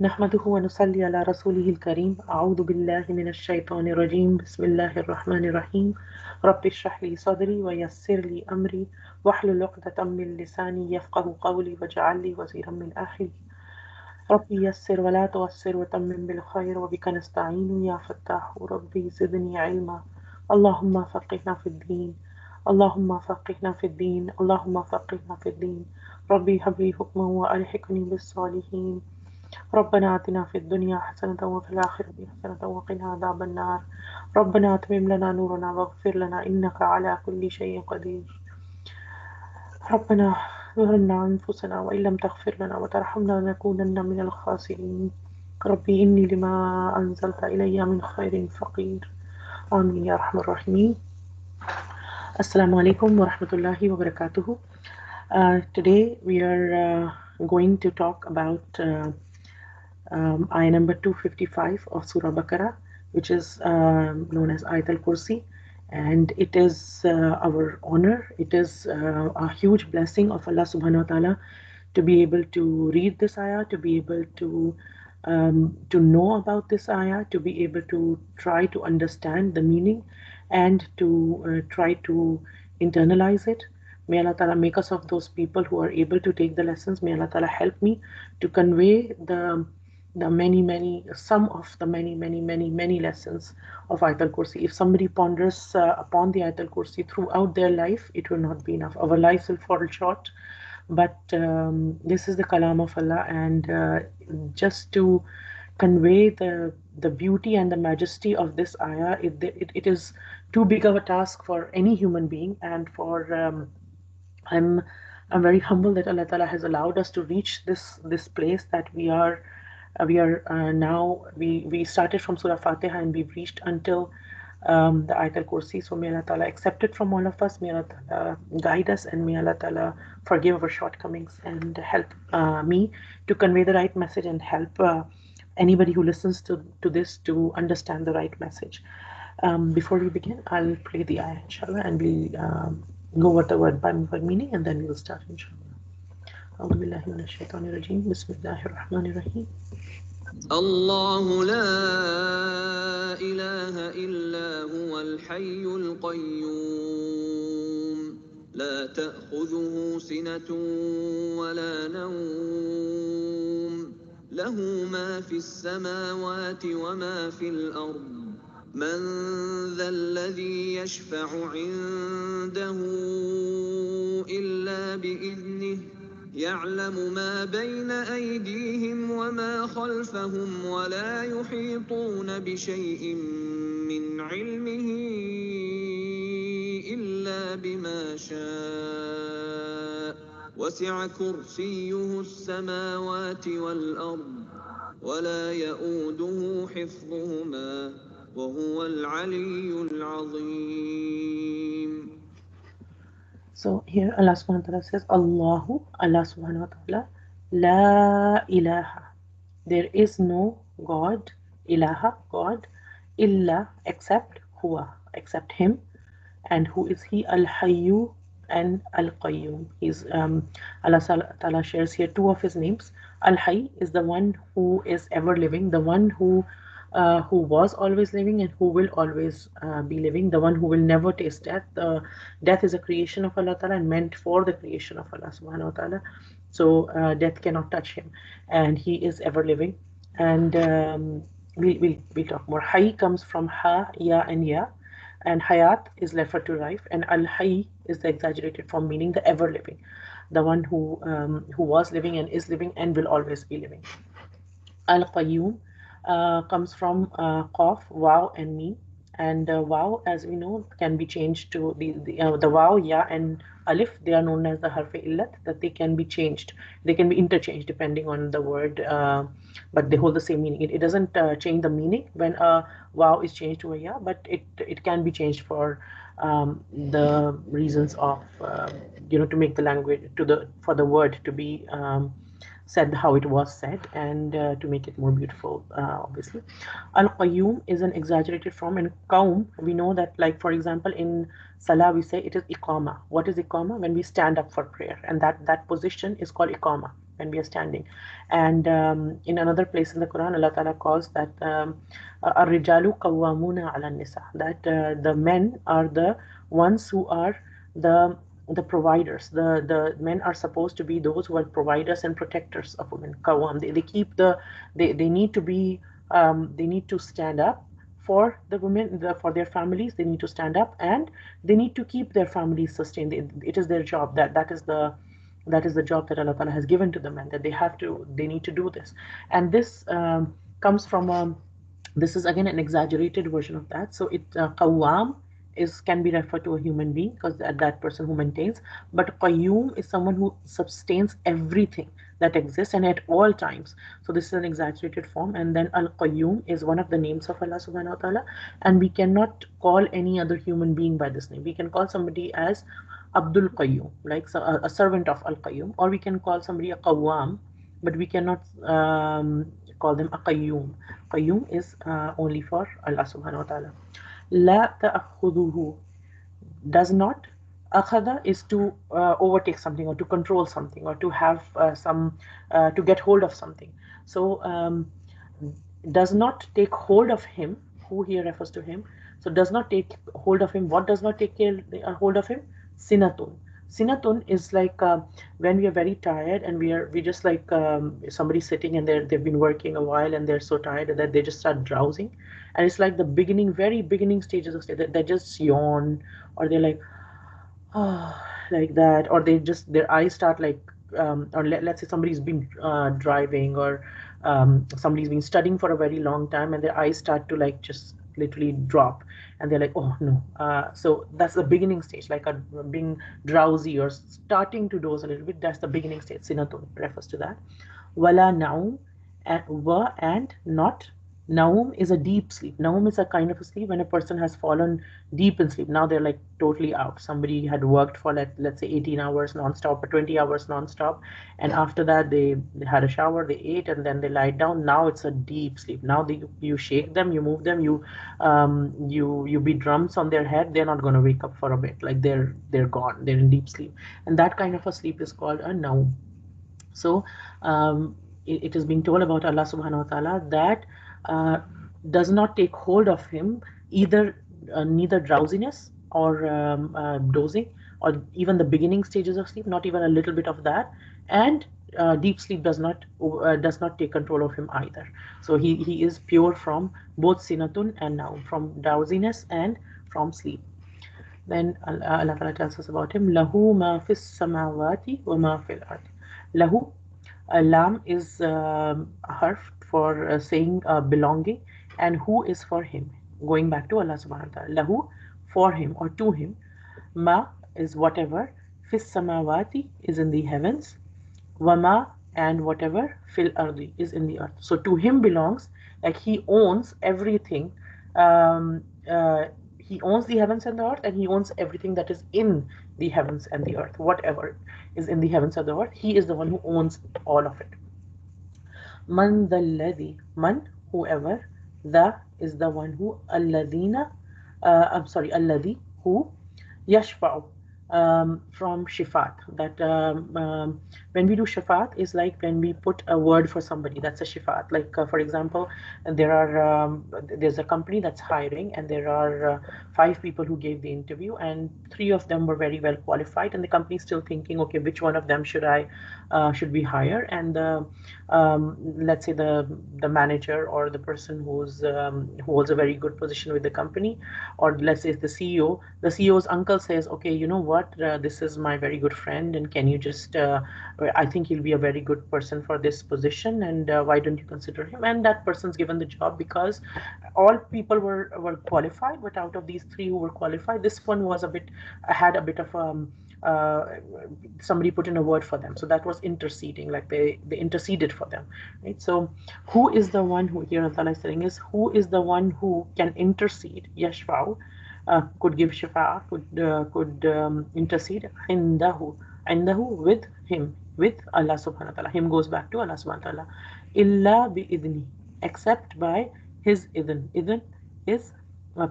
نحمده ونصلي على رسوله الكريم أعوذ بالله من الشيطان الرجيم بسم الله الرحمن الرحيم رب اشرح لي صدري ويسر لي أمري واحلل عقدة من لساني يفقه قولي واجعل لي وزيرا من أهلي ربي يسر ولا تعسر وتمم بالخير وبك نستعين يا فتاح ربي زدني علما اللهم فقهنا في الدين اللهم فقهنا في الدين اللهم فقهنا في الدين ربي هب لي حكما وألحقني بالصالحين ربنا آتنا في الدنيا حسنة وفي الآخرة حسنة وقنا عذاب النار ربنا أتمم لنا نورنا واغفر لنا إنك على كل شيء قدير ربنا ظلمنا أنفسنا وإن لم تغفر لنا وترحمنا لنكونن من الخاسرين ربي إني لما أنزلت إلي من خير فقير آمين يا أرحم الراحمين. Assalamu alaikum wa rahmatullahi wa barakatuhu. Today we are going to talk about ayah number 255 of Surah Baqarah, which is known as Ayat Kursi, and it is our honor. It is a huge blessing of Allah subhanahu wa ta'ala to be able to read this ayah, to be able to know about this ayah, to be able to try to understand the meaning and to try to internalize it. May Allah Ta'ala make us of those people who are able to take the lessons. May Allah Ta'ala help me to convey some of the many lessons of Ayat al-Kursi. If somebody ponders upon the Ayat al-Kursi throughout their life, it will not be enough. Our lives will fall short. But this is the kalam of Allah, and just to convey the beauty and the majesty of this ayah, it is too big of a task for any human being. And I'm very humble that Allah Ta'ala has allowed us to reach this place that we are now. We started from Surah Fatiha and we've reached until the Ayat al-Kursi. So may Allah Ta'ala accept it from all of us. May Allah Ta'ala guide us, and may Allah Ta'ala forgive our shortcomings and help me to convey the right message, and help anybody who listens to this to understand the right message. Before we begin, I'll play the ayah inshallah, and we'll go over the word by word meaning, and then we'll start inshallah. أعوذ بالله من الشيطان الرجيم بسم الله الرحمن الرحيم. الله لا إله إلا هو الحي القيوم لا تأخذه سنة ولا نوم له ما في السماوات وما في الأرض من ذا الذي يشفع عنده إلا بإذنه يعلم ما بين أيديهم وما خلفهم ولا يحيطون بشيء من علمه إلا بما شاء وسع كرسيه السماوات والأرض ولا يؤوده حفظهما وهو العلي العظيم. So here Allah subhanahu wa ta'ala says, Allah subhanahu wa ta'ala, La ilaha. There is no God, ilaha, God, illa, except huwa, except him. And who is he? Al-Hayyu and Al-Qayyum. Allah Ta'ala shares here two of his names. Al-Hayy is the one who is ever living, the one who was always living and who will always be living, the one who will never taste death. Death is a creation of Allah Ta'ala and meant for the creation of Allah Subhanahu wa Ta'ala. So death cannot touch him, and he is ever living. And we'll talk more. Hayy comes from ha, ya, and ya, and hayat is referred to life, and al-hayy is the exaggerated form meaning the ever living, the one who was living and is living and will always be living. Al-Qayyum comes from qaf, waw, and mim, and waw, as we know, can be changed to the waw, ya, and alif. They are known as the harf-e illat, that they can be changed. They can be interchanged depending on the word, but they hold the same meaning. It doesn't change the meaning when a waw is changed to a ya, but it can be changed for the reasons of to make the language for the word to be said how it was said, and to make it more beautiful, obviously. Al-Qayyum is an exaggerated form, and Qawm, we know that, like for example in Salah we say it is Iqama. What is Iqama? When we stand up for prayer, and that position is called Iqama. when we are standing. And in another place in the Quran, Allah Ta'ala calls that الرجال قوامون على النساء, that the men are the ones who are the the providers. The men are supposed to be those who are providers and protectors of women. Qawwam, they keep they need to be they need to stand up for the women, for their families. They need to stand up and they need to keep their families sustained. It is their job. That is the job that Allah Ta'ala has given to the men, that they need to do this. And this comes from this is again an exaggerated version of that. So it qawwam is can be referred to a human being, because that person who maintains. But qayyum is someone who sustains everything that exists and at all times. So this is an exaggerated form. And then al qayyum is one of the names of Allah subhanahu wa ta'ala, and we cannot call any other human being by this name. We can call somebody as Abdul Qayyum, like a servant of Al Qayyum, or we can call somebody a Qawwam, but we cannot call them a Qayyum. Qayyum is only for Allah subhanahu wa ta'ala. La ta'akhuduhu, does not. Akhada is to overtake something, or to control something, or to have to get hold of something. So does not take hold of him. Who here refers to him? So does not take hold of him. What does not take hold of him? Sinatun. Sinatun is like when we are very tired and we just like somebody sitting and they've been working a while and they're so tired that they just start drowsing, and it's like the very beginning stages of sleep. They just yawn, or they're like, oh, like that, or they just their eyes start like or let's say somebody's been driving, or somebody's been studying for a very long time and their eyes start to like just literally drop, and they're like, oh no. So that's the beginning stage, like being drowsy or starting to doze a little bit. That's the beginning stage. Sinatun refers to that. Wala naum, and wa, and not. Naum is a deep sleep. Naum is a kind of a sleep when a person has fallen deep in sleep. Now they're like totally out. Somebody had worked for let's say 18 hours non-stop or 20 hours non-stop, and after that they had a shower, they ate, and then they lied down. Now it's a deep sleep. Now you shake them, you move them, you beat drums on their head. They're not going to wake up for a bit. Like they're gone. They're in deep sleep, and that kind of a sleep is called a naum. So it is being told about Allah subhanahu wa ta'ala that uh, does not take hold of him either neither drowsiness or dozing, or even the beginning stages of sleep, not even a little bit of that. And deep sleep does not take control of him either. So he is pure from both sinatun and naum, from drowsiness and from sleep. Then Allah Ta'ala tells us about him, lahu ma fis samawati wa ma fil ard. Lahu, lam is harf for saying belonging, and who is for him, going back to Allah subhanahu wa ta'ala. Lahu, for him or to him. Ma is whatever. Fis samawati is in the heavens. Wama, and whatever. Fil ardi is in the earth. So to him belongs, like he owns everything. Um, he owns the heavens and the earth, and he owns everything that is in the heavens and the earth. Whatever is in the heavens and the earth, he is the one who owns all of it. Man dalladhi, man, whoever. The is the one who. Alladhina, I'm sorry, alladhi, who. Yashfa'u, from shifat. That when we do shifat is like when we put a word for somebody. That's a shifat. Like for example, there's a company that's hiring, and there are 5 people who gave the interview, and 3 of them were very well qualified, and the company is still thinking, okay, which one of them should we hire? And let's say the manager, or the person who holds a very good position with the company, or let's say the CEO. The CEO's uncle says, okay, you know what, this is my very good friend, and can you just I think he'll be a very good person for this position, and why don't you consider him? And that person's given the job because all people were qualified, but out of these 3 who were qualified, this one was had a bit of uh, somebody put in a word for them. So that was interceding, like they interceded for them, right? So who is the one who, here Allah is saying, is who is the one who can intercede? Yashfa'u, could give shifa, could intercede. Indahu, with him, with Allah subhanahu wa ta'ala. Him goes back to Allah subhanahu wa ta'ala. Illa bi idni, except by his idn. Idn is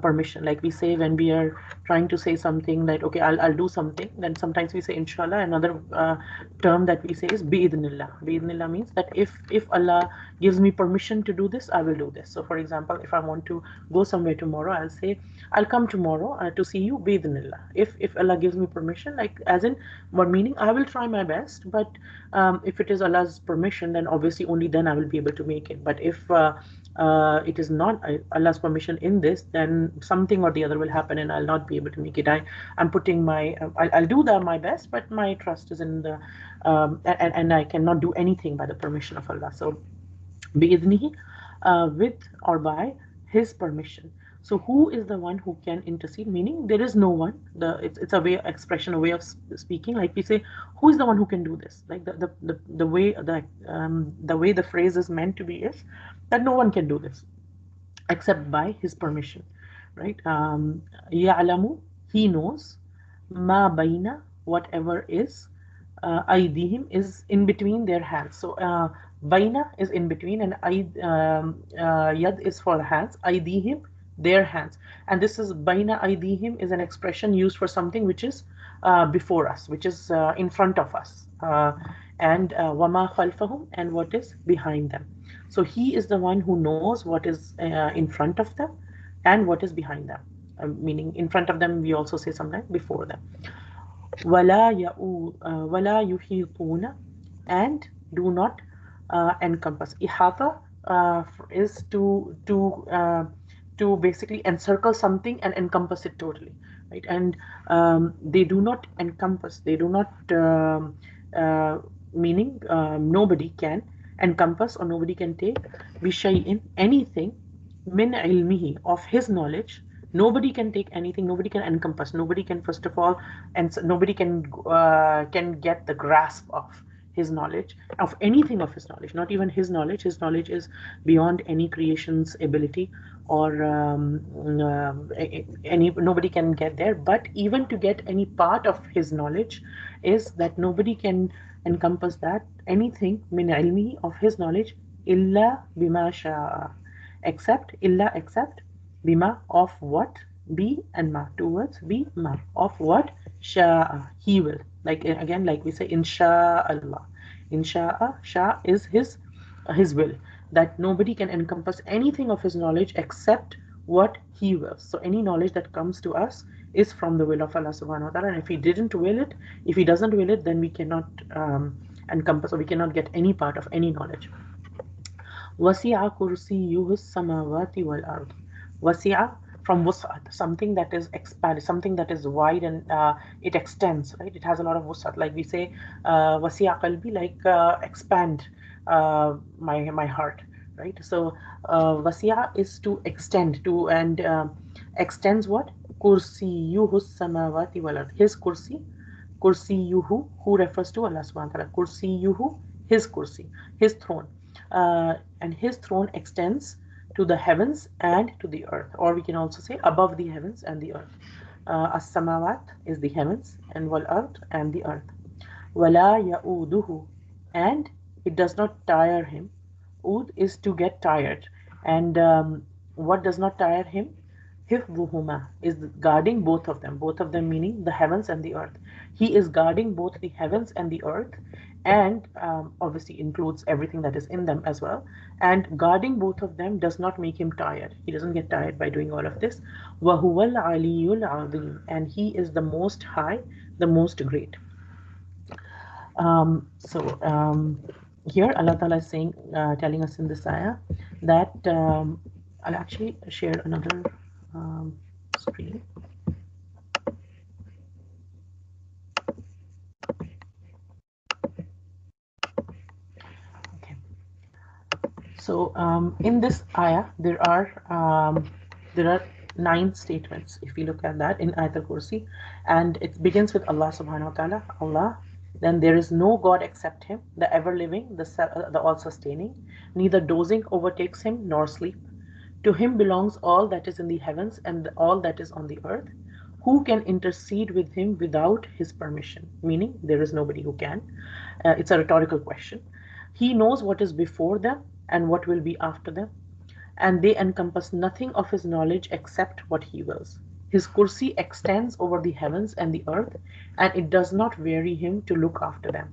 permission. Like we say when we are trying to say something like, okay, I'll do something, then sometimes we say inshallah. Another term that we say is bi'idhnillah. Bi'idhnillah means that if Allah gives me permission to do this, I will do this. So for example, if I want to go somewhere tomorrow, I'll say I'll come tomorrow to see you bi'idhnillah. If Allah gives me permission, like as in what meaning, I will try my best, but if it is Allah's permission, then obviously only then I will be able to make it. But if it is not Allah's permission in this, then something or the other will happen and I'll not be able to make it. I'm putting my, I'll do my best, but my trust is in the, and I cannot do anything by the permission of Allah. So, bi'idhnihi, with or by his permission. So who is the one who can intercede? Meaning there is no one. It's a way expression, a way of speaking. Like we say, who is the one who can do this? Like the way the phrase is meant to be is that no one can do this except by his permission, right? Ya'lamu, he knows, ma baina, whatever is, aydihim is in between their hands. So baina is in between, and yad is for hands, aydihim, their hands. And this is baina aydihim is an expression used for something which is before us, which is in front of us, and wama khalfahum, and what is behind them. So he is the one who knows what is in front of them and what is behind them. Meaning in front of them, we also say sometimes before them. وَلَا يُحِيطُونَ, and do not encompass. Ihata is to basically encircle something and encompass it totally, right? And they do not encompass. They do not meaning nobody can encompass or nobody can take bishay'in, anything, min ilmihi, of his knowledge. Nobody can take anything, nobody can encompass, nobody can first of all, and nobody can get the grasp of his knowledge, of anything of his knowledge, not even his knowledge. His knowledge is beyond any creation's ability, or any, nobody can get there. But even to get any part of his knowledge is that nobody can encompass that anything min ilmi, of his knowledge, illa bima sha'a, except bima, of what, be and ma, two words, be ma, of what, sha'a, he will. Like again, like we say insha'Allah. Insha'a, sha is his will, that nobody can encompass anything of his knowledge except what he wills. So any knowledge that comes to us is from the will of Allah subhanahu wa ta'ala. And if he didn't will it, if he doesn't will it, then we cannot encompass, or we cannot get any part of any knowledge. Wasi'a kursiyuhu samawati wal ard. Wasi'a, from wus'at, something that is expanded, something that is wide, and it extends, right? It has a lot of wus'at. Like we say, wasi'a qalbi, like expand my heart, right? So wasi'a is to extend to, and extends what? Kursiyuhu samawati wal ard. His kursi, kursiyuhu, who refers to Allah subhanahu wa ta'ala. Kursiyuhu, his kursi, his throne. And his throne extends to the heavens and to the earth, or we can also say above the heavens and the earth. As-samawat is the heavens, and wal ard, and the earth. Wala ya'uduhu, and it does not tire him. Ud is to get tired, and what does not tire him? Hifdhuhuma is guarding both of them meaning the heavens and the earth. He is guarding both the heavens and the earth, and obviously includes everything that is in them as well. And guarding both of them does not make him tired. He doesn't get tired by doing all of this. وَهُوَ الْعَلِيُّ الْعَظِيمُ, and he is the most high, the most great. Here Allah Ta'ala is saying, telling us in this ayah that I'll actually share another screen. Okay. So in this ayah there are 9 statements. If we look at that in Ayat al-Kursi, and it begins with Allah subhanahu wa ta'ala, Allah. Then there is no God except him, the ever-living, the all-sustaining. Neither dozing overtakes him nor sleep. To him belongs all that is in the heavens and all that is on the earth. Who can intercede with him without his permission? Meaning there is nobody who can. It's a rhetorical question. He knows what is before them and what will be after them, and they encompass nothing of his knowledge except what he wills. His kursi extends over the heavens and the earth, and it does not weary him to look after them.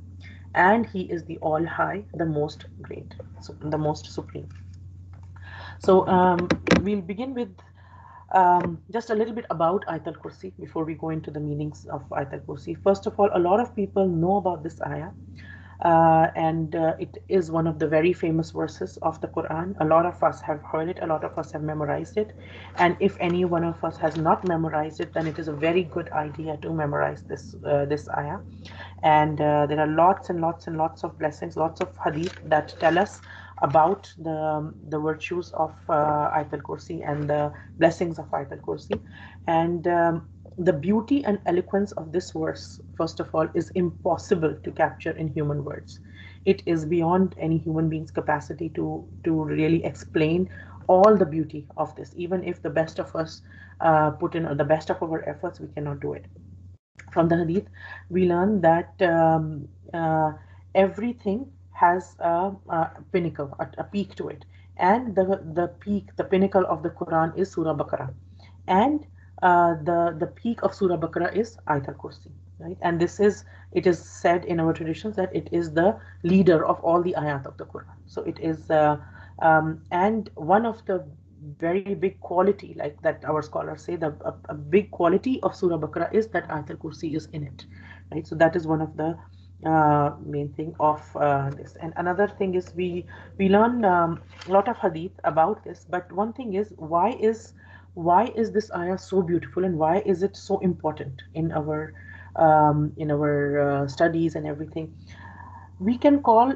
And he is the all high, the most great, so the most supreme. So we'll begin with just a little bit about Ayat al-Kursi before we go into the meanings of Ayat al-Kursi. First of all, a lot of people know about this ayah, and it is one of the very famous verses of the Quran. A lot of us have heard it, a lot of us have memorized it, and if any one of us has not memorized it, then it is a very good idea to memorize this ayah. And there are lots and lots and lots of blessings, lots of hadith that tell us about the virtues of Ayat al-Kursi and the blessings of Ayat al-Kursi. And the beauty and eloquence of this verse, first of all, is impossible to capture in human words. It is beyond any human being's capacity to really explain all the beauty of this. Even if the best of us put in the best of our efforts, we cannot do it. From the hadith, we learn that everything has a pinnacle, a peak to it, and the peak, the pinnacle of the Quran is Surah Baqarah, and the peak of Surah Baqarah is Ayat al Kursi, right? And this is, it is said in our traditions that it is the leader of all the ayat of the Quran. So it is, and one of the very big quality, like that our scholars say, a big quality of Surah Baqarah is that Ayat al Kursi is in it, right? So that is one of the main thing of this. And another thing is we learn a lot of hadith about this, but one thing is, why is this ayah so beautiful, and why is it so important in our studies and everything? We can call,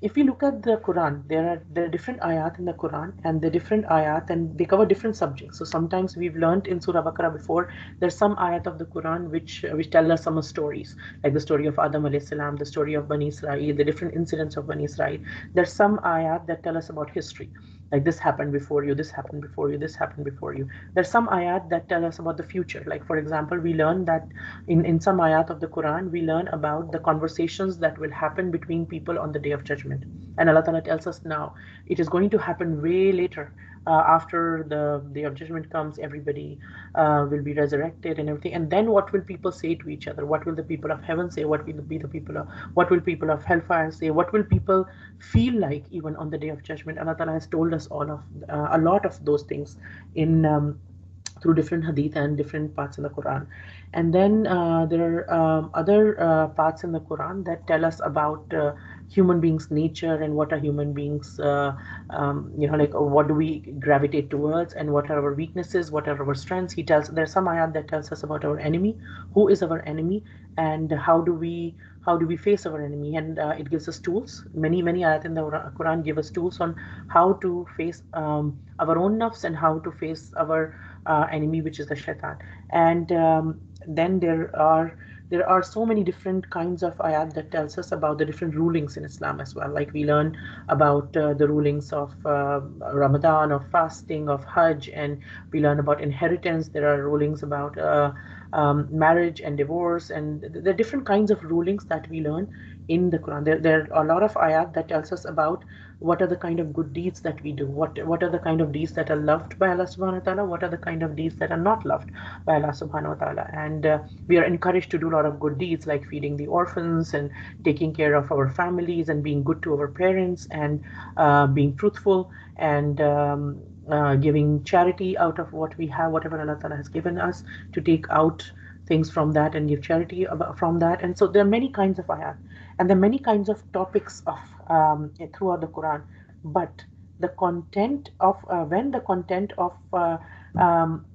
if we look at the Quran, there are different ayat in the Quran, and the different ayat, and they cover different subjects. So sometimes we've learned in Surah Baqarah before, there's some ayat of the Quran which tell us some stories, like the story of Adam alayhi salam, the story of Bani Israel, the different incidents of Bani Israel. There's some ayat that tell us about history, like this happened before you, this happened before you, this happened before you. There's some ayat that tell us about the future. Like for example, we learn that in some ayat of the Quran, we learn about the conversations that will happen between people on the day of judgment. And Allah Ta'ala tells us now, it is going to happen way later. After the day of judgment comes, everybody will be resurrected and everything. And then what will people say to each other? What will the people of heaven say? What will be the people of, what will people of hellfire say? What will people feel like even on the day of judgment? Allah Ta'ala has told us all of a lot of those things in through different hadith and different parts in the Quran. And then there are other parts in the Quran that tell us about human beings' nature, and what are human beings, like what do we gravitate towards, and what are our weaknesses, what are our strengths. He tells, there's some ayat that tells us about our enemy, who is our enemy, and how do we face our enemy, and it gives us tools. Many ayat in the Quran give us tools on how to face our own nafs, and how to face our enemy, which is the shaitan. And then there are so many different kinds of ayat that tells us about the different rulings in Islam as well. Like we learn about the rulings of Ramadan, of fasting, of Hajj, and we learn about inheritance. There are rulings about marriage and divorce, and there are different kinds of rulings that we learn in the Quran. There are a lot of ayat that tells us about what are the kind of good deeds that we do, what are the kind of deeds that are loved by Allah subhanahu wa ta'ala, what are the kind of deeds that are not loved by Allah subhanahu wa ta'ala. And we are encouraged to do a lot of good deeds, like feeding the orphans, and taking care of our families, and being good to our parents, and being truthful, and giving charity out of what we have, whatever Allah ta'ala has given us, to take out things from that and give charity from that. And so there are many kinds of ayat, and there are many kinds of topics of throughout the Quran. But the content of when the content of and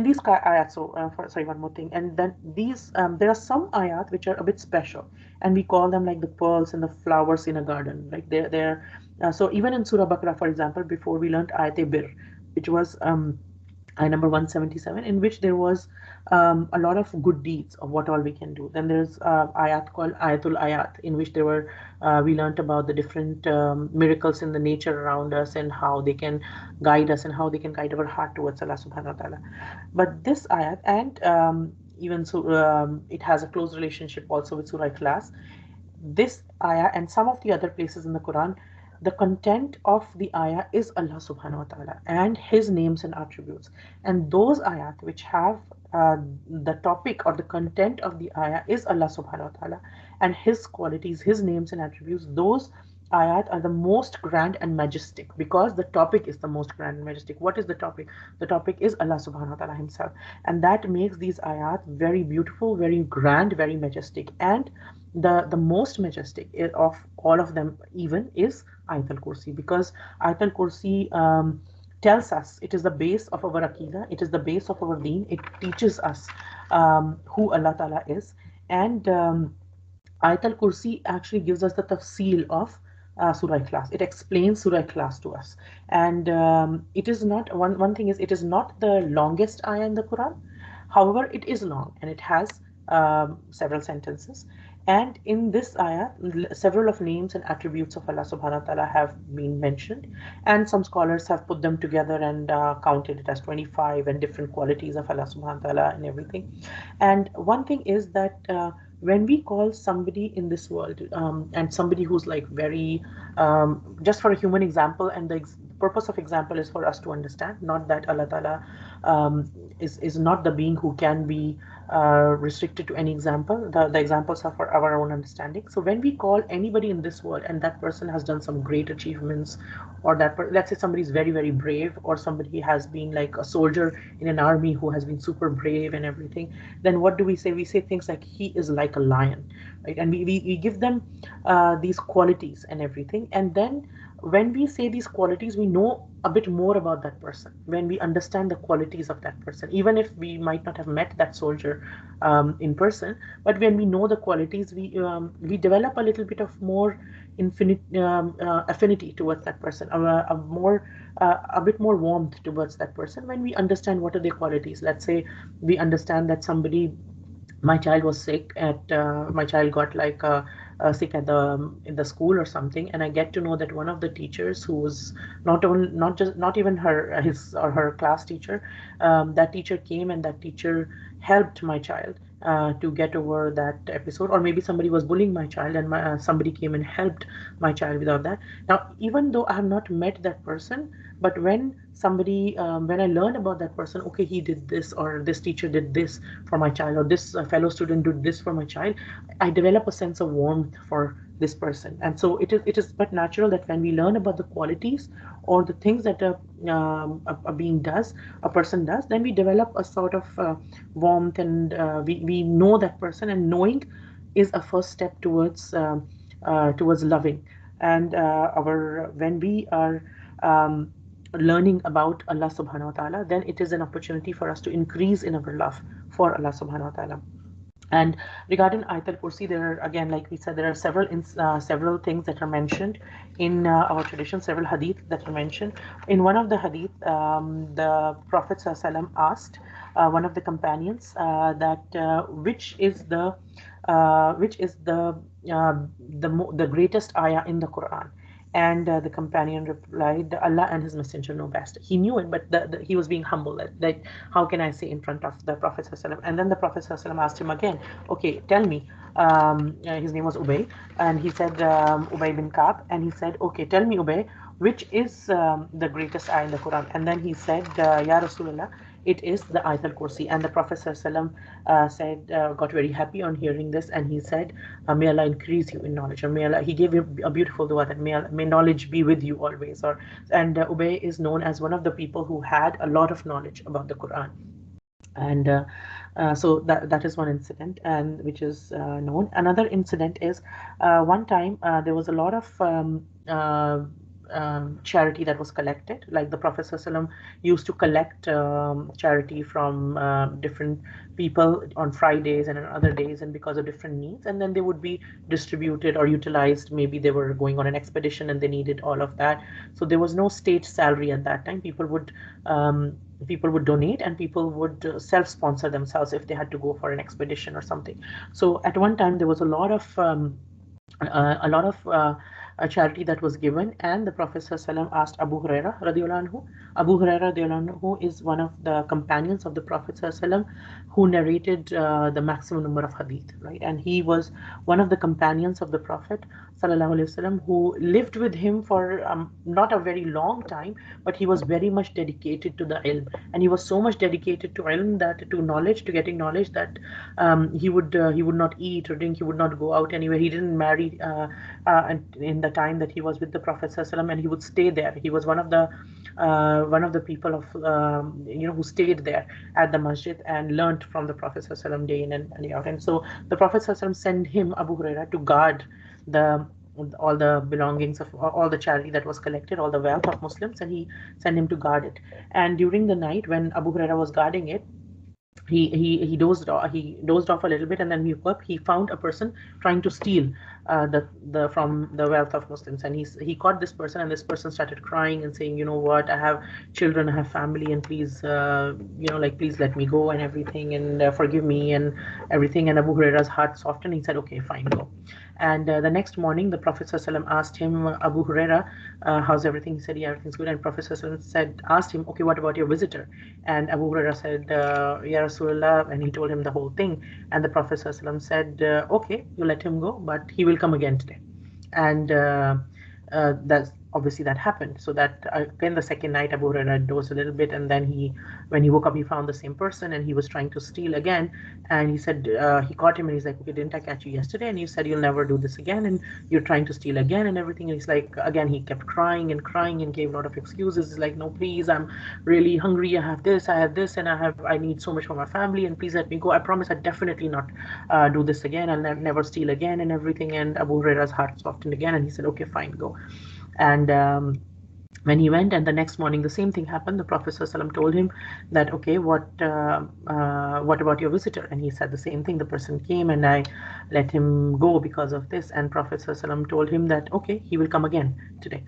these ayat. So sorry, one more thing. And then these there are some ayat which are a bit special, and we call them like the pearls and the flowers in a garden. Like they're so even in Surah Baqarah, for example, before we learned ayat bir, which was ayah number 177, in which there was a lot of good deeds of what all we can do. Then there's ayat called Ayatul Ayat, in which there were we learned about the different miracles in the nature around us, and how they can guide us, and how they can guide our heart towards Allah subhanahu wa ta'ala. But this ayat, and even so, it has a close relationship also with Surah Ikhlas. This ayah and some of the other places in the Quran the content of the ayah is Allah subhanahu wa ta'ala and His names and attributes. And those ayat which have the topic or the content of the ayah is Allah subhanahu wa ta'ala and His qualities, His names and attributes, those ayat are the most grand and majestic because the topic is the most grand and majestic. What is the topic? The topic is Allah subhanahu wa ta'ala Himself. And that makes these ayat very beautiful, very grand, very majestic. And the most majestic of all of them even is Ayat al-Kursi, because Ayat al-Kursi tells us, it is the base of our Aqidah, it is the base of our deen, it teaches us who Allah Ta'ala is. And Ayat al-Kursi actually gives us the tafsil of Surah Ikhlas. It explains Surah Ikhlas to us. And it is not, one thing is, it is not the longest ayah in the Quran. However, it is long and it has several sentences. And in this ayah, several of names and attributes of Allah subhanahu wa ta'ala have been mentioned. And some scholars have put them together and counted it as 25 and different qualities of Allah subhanahu wa ta'ala and everything. And one thing is that when we call somebody in this world and somebody who's like very, just for a human example, and the purpose of example is for us to understand, not that Allah Ta'ala is not the being who can be restricted to any example. The examples are for our own understanding. So when we call anybody in this world and that person has done some great achievements, or let's say somebody is very, very brave, or somebody has been like a soldier in an army who has been super brave and everything, then what do we say? We say things like, he is like a lion, right? And we give them these qualities and everything. And then when we say these qualities, we know a bit more about that person. When we understand the qualities of that person, even if we might not have met that soldier in person, but when we know the qualities, we develop a little bit of more infinite affinity towards that person, a bit more warmth towards that person when we understand what are their qualities. Let's say we understand that somebody, my child was sick at my child got like sick at the in the school or something, and I get to know that one of the teachers, who was not even his or her class teacher, that teacher came and that teacher helped my child to get over that episode. Or maybe somebody was bullying my child and somebody came and helped my child without that. Now, even though I have not met that person, but when I learn about that person, okay, he did this, or this teacher did this for my child, or this fellow student did this for my child, I develop a sense of warmth for this person. And so it is but natural that when we learn about the qualities or the things that a being does, a person does, then we develop a sort of warmth, and we know that person, and knowing is a first step towards loving. And our when we are learning about Allah subhanahu wa ta'ala, then it is an opportunity for us to increase in our love for Allah subhanahu wa ta'ala. And regarding Ayat al-Kursi, there are, again, like we said, there are several things that are mentioned in our tradition, several hadith that are mentioned. In one of the hadith, the Prophet ﷺ asked one of the companions that which is the greatest ayah in the Quran. And the companion replied, Allah and His Messenger know best. He knew it, but he was being humble. Like, how can I say in front of the Prophet ﷺ? And then the Prophet ﷺ asked him again, okay, tell me. His name was Ubay, and he said, Ubay bin Ka'b, and he said, okay, tell me, Ubay, which is the greatest ayah in the Quran? And then he said, Ya Rasulullah, it is the Ayat al-Kursi. And the Prophet ﷺ got very happy on hearing this, and he said, may Allah increase you in knowledge, or may Allah, he gave him a beautiful dua that may knowledge be with you always. And Ubay is known as one of the people who had a lot of knowledge about the Quran. And so that is one incident, and which is known. Another incident is one time there was a lot of charity that was collected. Like the Prophet ﷺ used to collect charity from different people on Fridays and on other days, and because of different needs, and then they would be distributed or utilized. Maybe they were going on an expedition and they needed all of that. So there was no state salary at that time. People would donate, and people would self-sponsor themselves if they had to go for an expedition or something. So at one time there was a lot of a charity that was given, and the Prophet ﷺ asked Abu Huraira radiallahu anhu. Abu Huraira radiallahu anhu is one of the companions of the Prophet ﷺ who narrated the maximum number of hadith, right? And he was one of the companions of the Prophet sallallahu alaihi wasallam, who lived with him for not a very long time, but he was very much dedicated to the ilm, and he was so much dedicated to ilm, that to knowledge, to getting knowledge, that he would not eat or drink, he would not go out anywhere. He didn't marry in the time that he was with the Prophet sallallahu alaihi wasallam, and he would stay there. He was one of the people of who stayed there at the masjid and learnt from the Prophet sallallahu alaihi wasallam day in and day out. And so the Prophet sallallahu alaihi wasallam sent him, Abu Huraira, to guard the all the belongings of all the charity that was collected, all the wealth of Muslims, and he sent him to guard it. And during the night when Abu Huraira was guarding it, he dozed off a little bit, and then he woke up. He found a person trying to steal the from the wealth of Muslims, and he caught this person, and this person started crying and saying, you know what, I have children, I have family, and please, please let me go and everything, and forgive me and everything. And Abu Huraira's heart softened. He said, okay, fine, go. And the next morning, the Prophet ﷺ asked him, Abu Huraira, how's everything? He said, yeah, everything's good. And Prophet ﷺ asked him, okay, what about your visitor? And Abu Huraira said, Ya Rasulullah, and he told him the whole thing. And the Prophet ﷺ said, okay, you let him go, but he will come again today. And that's obviously that happened. So that again, the second night, Abu Huraira dozed a little bit, and then when he woke up, he found the same person, and he was trying to steal again. And he said, he caught him, and he's like, okay, didn't I catch you yesterday? And you said you'll never do this again, and you're trying to steal again and everything. And he's like, again, he kept crying and crying and gave a lot of excuses. He's like, no, please, I'm really hungry. I have this, and I need so much for my family, and please let me go. I promise I definitely not do this again. I'll never steal again and everything. And Abu Huraira's heart softened again, and he said, okay, fine, go. And when he went, and the next morning the same thing happened, the Prophet ﷺ told him that, okay, what about your visitor? And he said the same thing. The person came, and I let him go because of this. And Prophet ﷺ told him that, okay, he will come again today.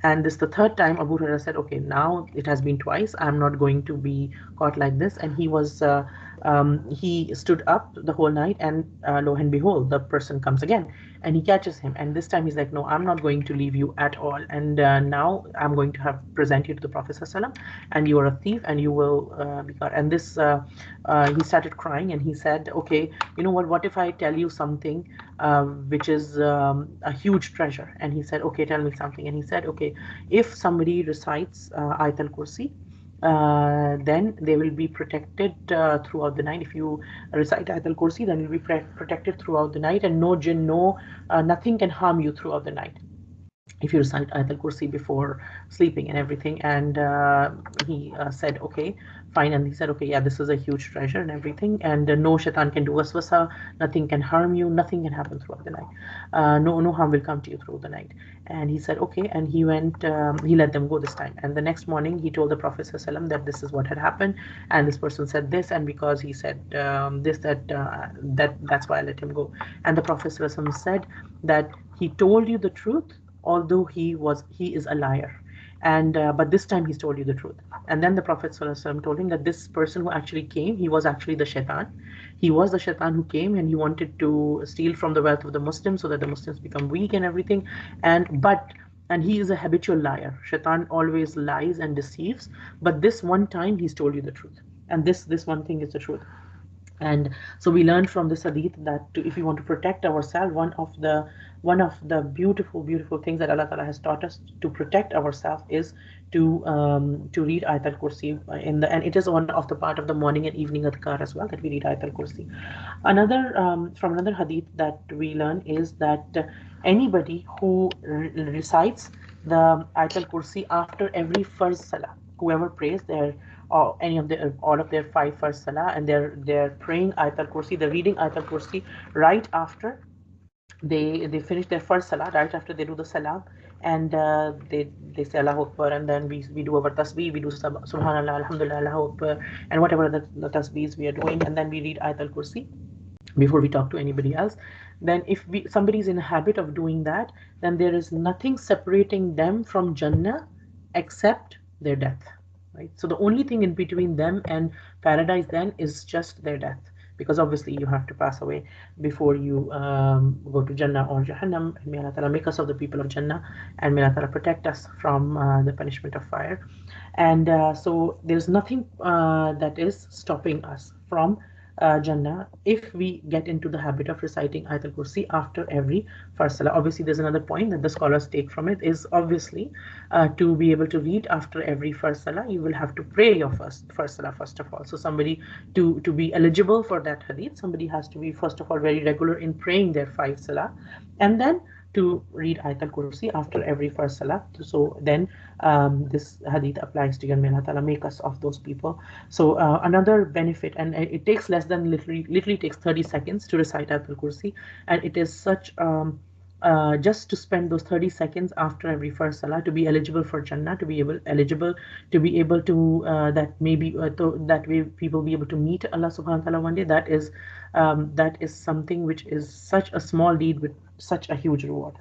And this the third time. Abu Hurairah said, okay, now it has been twice, I'm not going to be caught like this. And he stood up the whole night, and lo and behold, the person comes again, and he catches him. And this time he's like, no, I'm not going to leave you at all, and now I'm going to have present you to the Prophet ﷺ, and you are a thief, and you will be caught. And this he started crying, and he said, okay, you know what if I tell you something which is a huge treasure? And he said, okay, tell me something. And he said, okay, if somebody recites Ayat al-Kursi, then they will be protected throughout the night. If you recite Ayat al-Kursi, then you'll be protected throughout the night, and no jinn, nothing can harm you throughout the night if you recite Ayat al-Kursi before sleeping and everything. And he said, okay, fine. And he said, okay, yeah, this is a huge treasure and everything, and no shaitan can do waswasa, nothing can harm you, nothing can happen throughout the night, no harm will come to you through the night. And he said, okay. And he went, he let them go this time. And the next morning he told the Prophet ﷺ that this is what had happened, and this person said this, and because he said this, that's why I let him go. And the Prophet ﷺ said that he told you the truth, although he is a liar, and but this time he's told you the truth. And then the Prophet ﷺ told him that this person who actually came, he was actually the shaitan. He was the shaitan who came, and he wanted to steal from the wealth of the Muslims so that the Muslims become weak and everything. And he is a habitual liar. Shaitan always lies and deceives, but this one time he's told you the truth, and this one thing is the truth. And so we learned from this hadith that if we want to protect ourselves, one of the beautiful things that Allah Ta'ala has taught us to protect ourselves is to read Ayat al-Kursi and it is one of the part of the morning and evening adhkar as well, that we read Ayat al-Kursi. From another hadith that we learn is that anybody who recites the Ayat al-Kursi after every first salah, whoever prays their or any of the all of their five first salah, and they're praying Ayat al-Kursi, they're reading Ayat al-Kursi right after they finish their first salah, right after they do the salam, and they say Allahu Akbar, and then we do our tasbih, we do Subhanallah, Alhamdulillah, Allahu Akbar, and whatever the tasbihs we are doing, and then we read Ayat al-Kursi before we talk to anybody else. Then if somebody is in a habit of doing that, then there is nothing separating them from Jannah except their death. Right? So the only thing in between them and paradise then is just their death, because obviously you have to pass away before you go to Jannah or Jahannam. May Allah Ta'ala make us of the people of Jannah, and may Allah Ta'ala protect us from the punishment of fire. And so there's nothing that is stopping us from Jannah if we get into the habit of reciting Ayatul Kursi after every first salah. Obviously, there's another point that the scholars take from it is obviously to be able to read after every first salah, you will have to pray your first salah first of all. So somebody to be eligible for that hadith, somebody has to be first of all very regular in praying their five salah, and then to read Ayatul Kursi after every first salah. So then this hadith applies to you, and may Allah Ta'ala make us of those people. So another benefit, and it takes less than literally takes 30 seconds to recite Ayatul Kursi, and it is such just to spend those 30 seconds after every first salah to be eligible for Jannah, to be eligible to be able to that maybe that way people be able to meet Allah Subhanahu wa Taala one day. That is something which is such a small deed with such a huge reward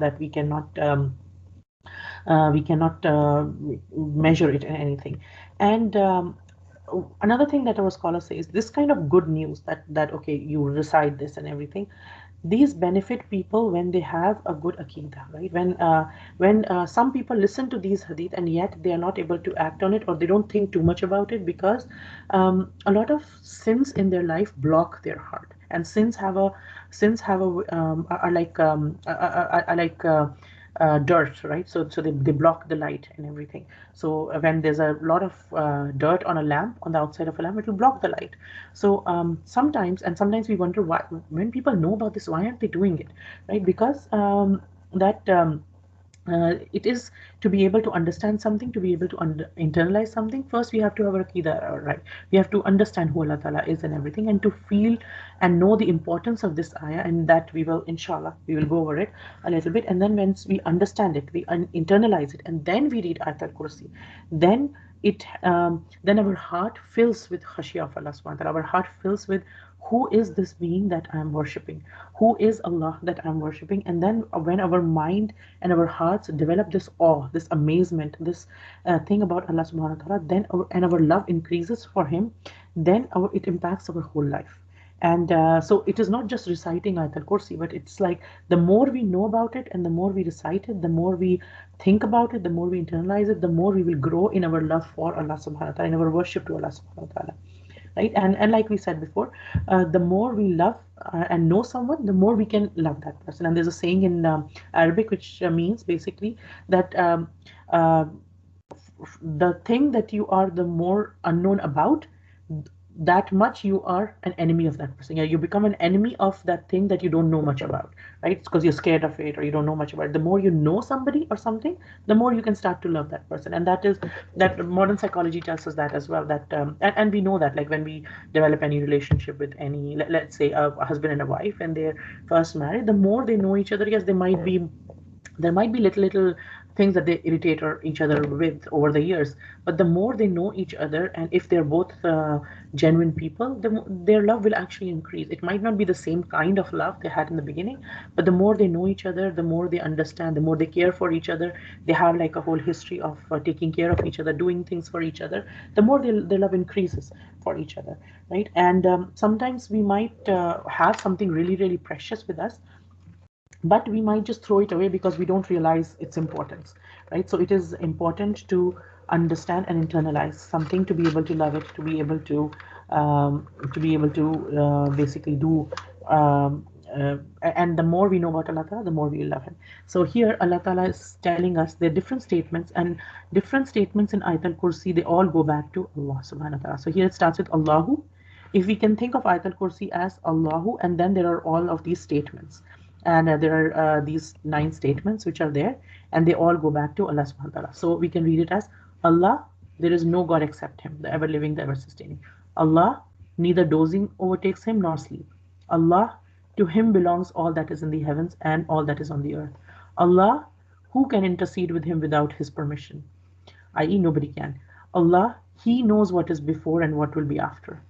that we cannot measure it in anything. And another thing that our scholar says, this kind of good news that okay, you recite this and everything, these benefit people when they have a good aqidah, right? When some people listen to these hadith and yet they are not able to act on it, or they don't think too much about it, because a lot of sins in their life block their heart, and sins are like dirt, right? So they block the light and everything. So when there's a lot of dirt on a lamp, on the outside of a lamp, it will block the light. So sometimes we wonder why, when people know about this, why aren't they doing it, right? Because that it is to be able to understand something, to be able to internalize something. First, we have to have our aqidah right. We have to understand who Allah Ta'ala is and everything, and to feel and know the importance of this ayah, and that we will, inshallah, we will go over it a little bit. And then once we understand it, we internalize it, and then we read Ayatul Kursi, then then our heart fills with khashiyah of Allah subhanahu wa ta'ala. Our heart fills with, who is this being that I am worshipping? Who is Allah that I am worshipping? And then when our mind and our hearts develop this awe, this amazement, this thing about Allah subhanahu wa ta'ala, then our love increases for Him, then it impacts our whole life. And so it is not just reciting Ayatul Kursi, but it's like the more we know about it and the more we recite it, the more we think about it, the more we internalize it, the more we will grow in our love for Allah subhanahu wa ta'ala, in our worship to Allah subhanahu wa ta'ala. Right? And like we said before, the more we love and know someone, the more we can love that person. And there's a saying in Arabic which means basically that uh, the thing that you are the more unknown about, that much you are an enemy of that person. Yeah, you become an enemy of that thing that you don't know much about, right? It's because you're scared of it or you don't know much about it. The more you know somebody or something, the more you can start to love that person. And that modern psychology tells us that as well. That and we know that, like when we develop any relationship with any, let's say a husband and a wife, and they're first married, the more they know each other, yes, there might be little things that they irritate each other with over the years, but the more they know each other, and if they're both genuine people, their love will actually increase. It might not be the same kind of love they had in the beginning, but the more they know each other, the more they understand, the more they care for each other, they have like a whole history of taking care of each other, doing things for each other, the more their love increases for each other, right? And sometimes we might have something really precious with us, but we might just throw it away because we don't realize its importance, right? So it is important to understand and internalize something, to be able to love it, to be able to basically do and the more we know about Allah Ta'ala, the more we love Him. So here Allah Ta'ala is telling us there are different statements, and different statements in Ayatul Kursi, they all go back to Allah Subhanahu wa Ta'ala. So here it starts with Allahu. If we can think of Ayatul Kursi as Allahu, and then there are all of these statements, and there are these 9 statements which are there, and they all go back to Allah subhanahu wa ta'ala. So we can read it as Allah, there is no God except Him, the ever living, the ever sustaining. Allah, neither dozing overtakes Him nor sleep. Allah, to Him belongs all that is in the heavens and all that is on the earth. Allah, who can intercede with Him without His permission? I.e., nobody can. Allah, He knows what is before and what will be after.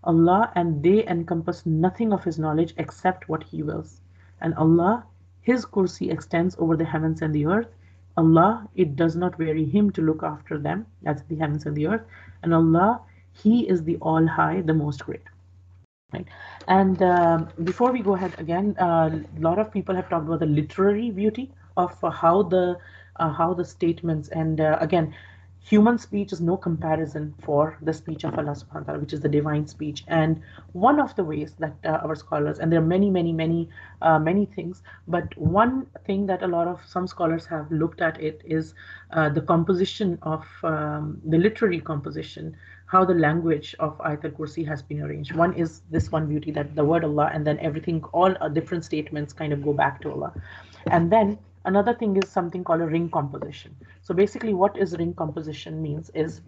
Allah, and they encompass nothing of His knowledge except what He wills. And Allah, His Kursi extends over the heavens and the earth. Allah, it does not weary Him to look after them, that's the heavens and the earth. And Allah, He is the All High, the Most Great. Right. And before we go ahead again, a lot of people have talked about the literary beauty of how the statements, and again, human speech is no comparison for the speech of Allah subhanahu wa ta'ala, which is the divine speech. And one of the ways that our scholars, and there are many things, but one thing that a lot of some scholars have looked at it is the composition of the literary composition, how the language of Ayat al-Kursi has been arranged. One is this one beauty, that the word Allah and then everything, all different statements kind of go back to Allah. And then another thing is something called a ring composition. So basically what is ring composition means is,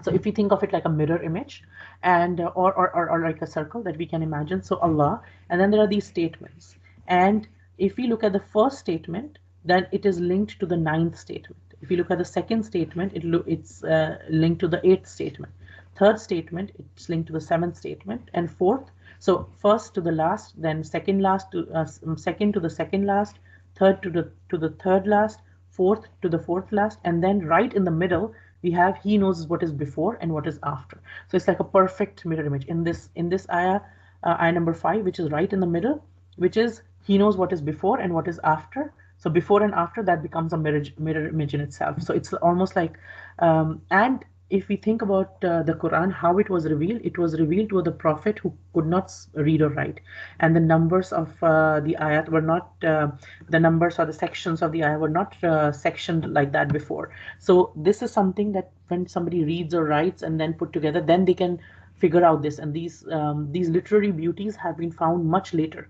so if you think of it like a mirror image, and or like a circle that we can imagine, so Allah, and then there are these statements. And if we look at the first statement, then it is linked to the ninth statement. If you look at the second statement, it's linked to the eighth statement. Third statement, it's linked to the seventh statement, and fourth, so first to the last, then second last to second to the second last, third to the third last, fourth to the fourth last, and then right in the middle we have He knows what is before and what is after. So it's like a perfect mirror image in this ayah, ayah number 5, which is right in the middle, which is He knows what is before and what is after. So before and after, that becomes a mirror image in itself. So it's almost like, and if we think about the Quran, how it was revealed to the Prophet who could not read or write, and the numbers of the ayat were not the numbers or the sections of the ayat were not sectioned like that before. So this is something that when somebody reads or writes and then put together, then they can figure out this. And these literary beauties have been found much later,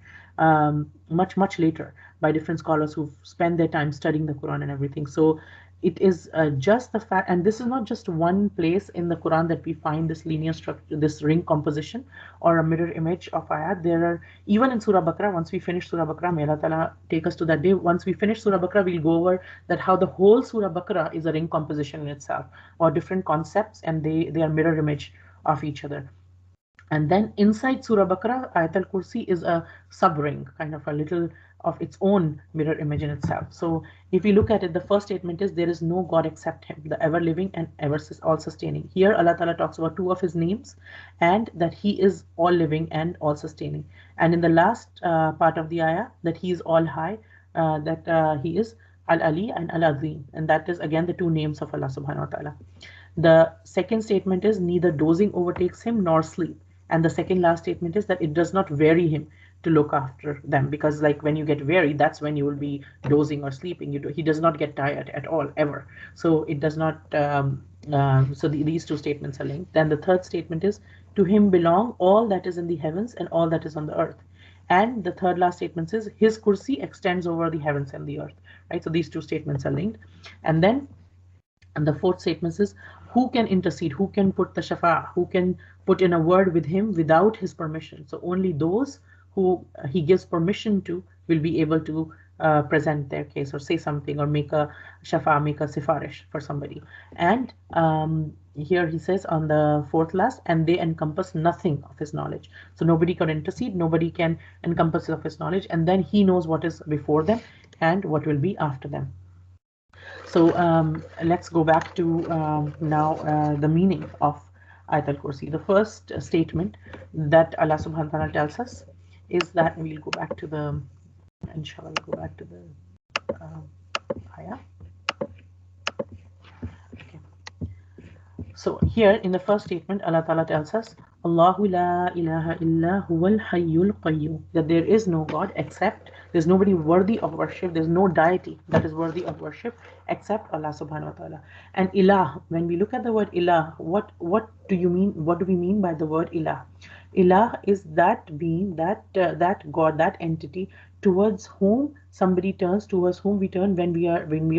much later, by different scholars who've spent their time studying the Quran and everything. So it is just the fact, and this is not just one place in the Quran that we find this linear structure, this ring composition or a mirror image of ayat. There are, even in Surah Baqarah, once we finish Surah Baqarah, may Allah Ta'ala take us to that day. Once we finish Surah Baqarah, we'll go over that how the whole Surah Baqarah is a ring composition in itself, or different concepts, and they are mirror image of each other. And then inside Surah Baqarah, Ayat al-Kursi is a sub-ring, kind of a little of its own mirror image in itself. So if we look at it, the first statement is, there is no God except Him, the ever-living and all-sustaining. Here Allah Ta'ala talks about two of His names, and that He is all-living and all-sustaining. And in the last part of the ayah, that He is all-high, that He is Al-Ali and Al-Azim. And that is again the two names of Allah subhanahu wa ta'ala. The second statement is, neither dozing overtakes Him nor sleep. And the second last statement is that it does not weary Him to look after them, because like when you get weary, that's when you will be dozing or sleeping. He does not get tired at all, ever. So it does not, these two statements are linked. Then the third statement is, to Him belong all that is in the heavens and all that is on the earth. And the third last statement is, His kursi extends over the heavens and the earth, right? So these two statements are linked. And then, and the fourth statement is, who can intercede, who can put the shafa, who can put in a word with Him without His permission. So only those who He gives permission to will be able to present their case or say something or make a shafa, make a sifarish for somebody. And here he says on the fourth last, and they encompass nothing of His knowledge. So nobody can intercede, nobody can encompass of His knowledge, and then He knows what is before them and what will be after them. So let's go back to now the meaning of Ayat al-Kursi. The first statement that Allah subhanahu wa ta'ala tells us is that, we'll go back to the, inshallah, we'll go back to the ayah. Okay. So here in the first statement, Allah Ta'ala tells us, Allahu la ilaha illa huwal hayyul qayyum, that there is no God except, there's nobody worthy of worship, there's no deity that is worthy of worship except Allah subhanahu wa ta'ala. And ilah, when we look at the word ilah, what do you mean, what do we mean by the word ilah? Ilah is that being, that God, that entity towards whom somebody turns, towards whom we turn when we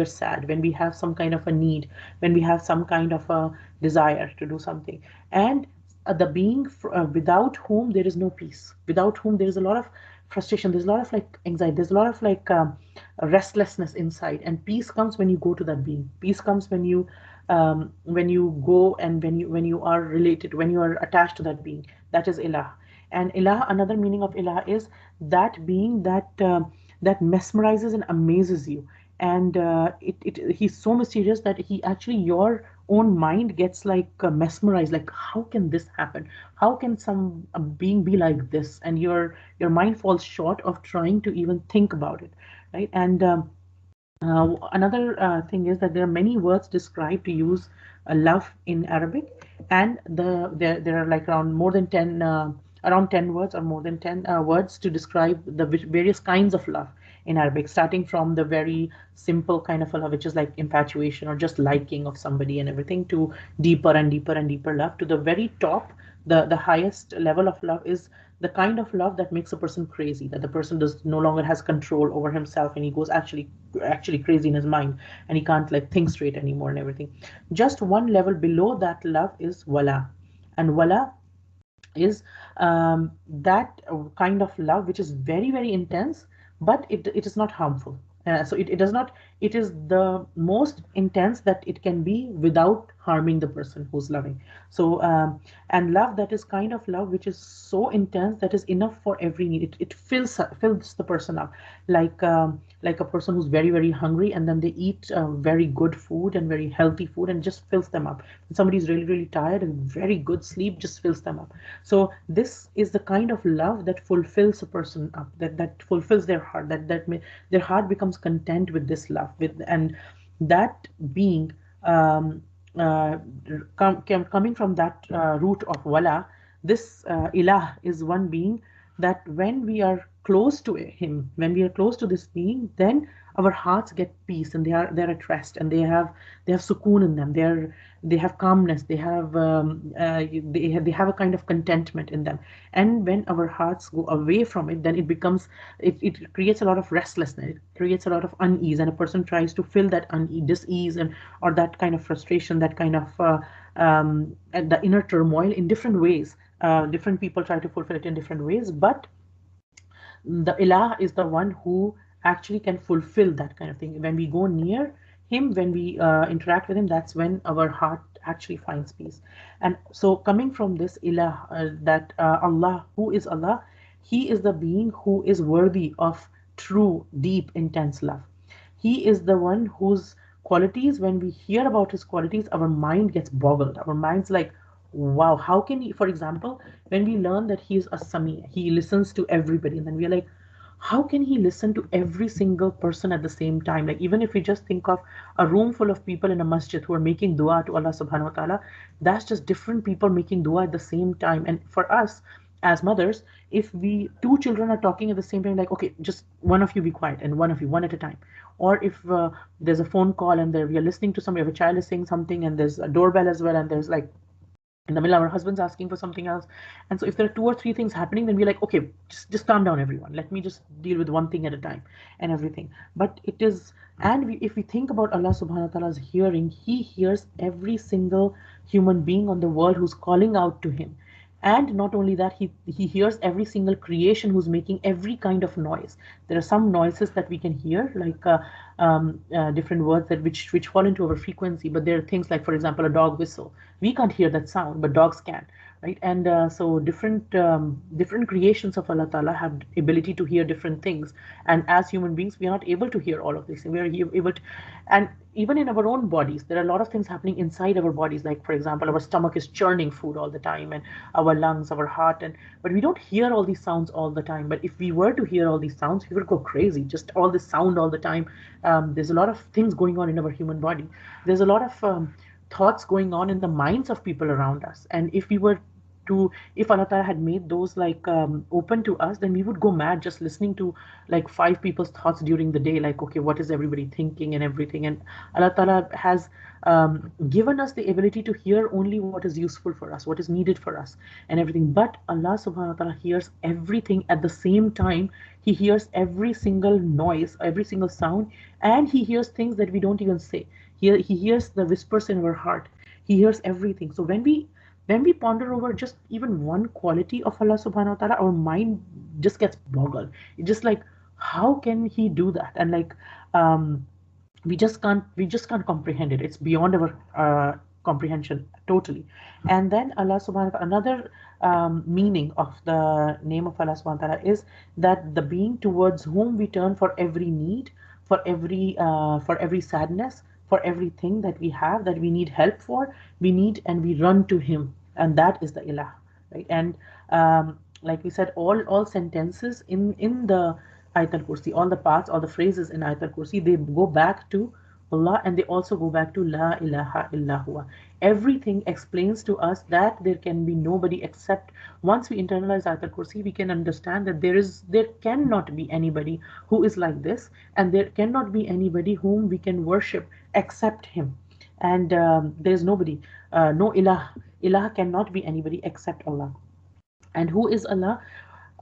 are sad, when we have some kind of a need, when we have some kind of a desire to do something. And the being without whom there is no peace, without whom there is a lot of frustration, there's a lot of like anxiety, there's a lot of like restlessness inside. And peace comes when you go to that being. Peace comes when you go and when you are related, when you are attached to that being. That is ilah. And ilah, another meaning of ilah is that being that that mesmerizes and amazes you. And he's so mysterious that he actually, your own mind gets like mesmerized, like how can this happen, how can some being be like this, and your mind falls short of trying to even think about it, right? And Another thing is that there are many words described to use love in Arabic, and there are like around more than 10 around 10 words or more than 10 words to describe the various kinds of love in Arabic, starting from the very simple kind of a love, which is like infatuation or just liking of somebody and everything, to deeper and deeper and deeper love, to the very top. The highest level of love is the kind of love that makes a person crazy, that the person does no longer has control over himself, and he goes actually crazy in his mind, and he can't like think straight anymore and everything. Just one level below that love is wala. And wala is that kind of love which is very very intense, but it is not harmful. So it does not, it is the most intense that it can be without harming the person who's loving. So, and love, that is kind of love which is so intense that is enough for every need. It fills the person up, like a person who's very very hungry, and then they eat very good food and very healthy food, and just fills them up. When somebody's really really tired, and very good sleep just fills them up. So this is the kind of love that fulfills a person up, that fulfills their heart, their heart becomes content with this love, with, and that being um, uh, coming from that root of wala. This ilah is one being that when we are close to him, when we are close to this being, then our hearts get peace, and they're at rest, and they have sukoon in them. They have calmness. They have a kind of contentment in them. And when our hearts go away from it, then it creates a lot of restlessness. It creates a lot of unease, and a person tries to fill that unease, dis-ease, and or that kind of frustration, that kind of and the inner turmoil in different ways. Different people try to fulfill it in different ways, but the ilah is the one who actually can fulfill that kind of thing. When we go near him, when we interact with him, that's when our heart actually finds peace. And so coming from this ilah, that Allah, who is Allah, he is the being who is worthy of true deep intense love. He is the one whose qualities, when we hear about his qualities, our mind gets boggled. Our mind's like, wow, how can he, for example, when we learn that he is a Sami, he listens to everybody, and then we are like, how can he listen to every single person at the same time? Like, even if we just think of a room full of people in a masjid who are making dua to Allah subhanahu wa ta'ala, that's just different people making dua at the same time. And for us as mothers, if we two children are talking at the same time, like, okay, just one of you be quiet, and one of you, one at a time. Or if there's a phone call, and we are listening to somebody, if a child is saying something, and there's a doorbell as well, and there's like in the middle our husband's asking for something else. And so if there are two or three things happening, then we're like, okay, just calm down everyone, let me just deal with one thing at a time and everything. But it is, and if we think about Allah subhanahu wa ta'ala's hearing, he hears every single human being on the world who's calling out to him. And not only that, he hears every single creation who's making every kind of noise. There are some noises that we can hear, like different words that which fall into our frequency, but there are things like, for example, a dog whistle. We can't hear that sound, but dogs can, right? And so different creations of Allah Ta'ala have ability to hear different things. And as human beings, we are not able to hear all of these. We are able to, and even in our own bodies, there are a lot of things happening inside our bodies. Like, for example, our stomach is churning food all the time, and our lungs, our heart, and but we don't hear all these sounds all the time. But if we were to hear all these sounds, we would go crazy. Just all this sound all the time. There's a lot of things going on in our human body. There's a lot of thoughts going on in the minds of people around us. And if Allah Ta'ala had made those like open to us, then we would go mad just listening to like five people's thoughts during the day. Like, okay, what is everybody thinking and everything? And Allah Ta'ala has given us the ability to hear only what is useful for us, what is needed for us, and everything. But Allah Subhanahu wa Ta'ala hears everything at the same time. He hears every single noise, every single sound, and He hears things that we don't even say. He hears the whispers in our heart. He hears everything. So when we ponder over just even one quality of Allah subhanahu wa ta'ala, our mind just gets boggled. It's just like, how can he do that? And like um we just can't comprehend it. It's beyond our comprehension totally. And then Allah subhanahu wa ta'ala, another meaning of the name of Allah subhanahu wa ta'ala is that the being towards whom we turn for every need, for every sadness, for everything that we have, that we need help for, we need, and we run to him. And that is the ilah, right? And like we said, all sentences in the Ayat al-Kursi, all the parts, all the phrases in Ayat al-Kursi, they go back to Allah and they also go back to La ilaha illa huwa. Everything explains to us that there can be nobody except. Once we internalize Ayat al-Kursi, we can understand that there cannot be anybody who is like this, and there cannot be anybody whom we can worship except Him. And there's nobody, no ilah. Ilah cannot be anybody except Allah. And who is Allah?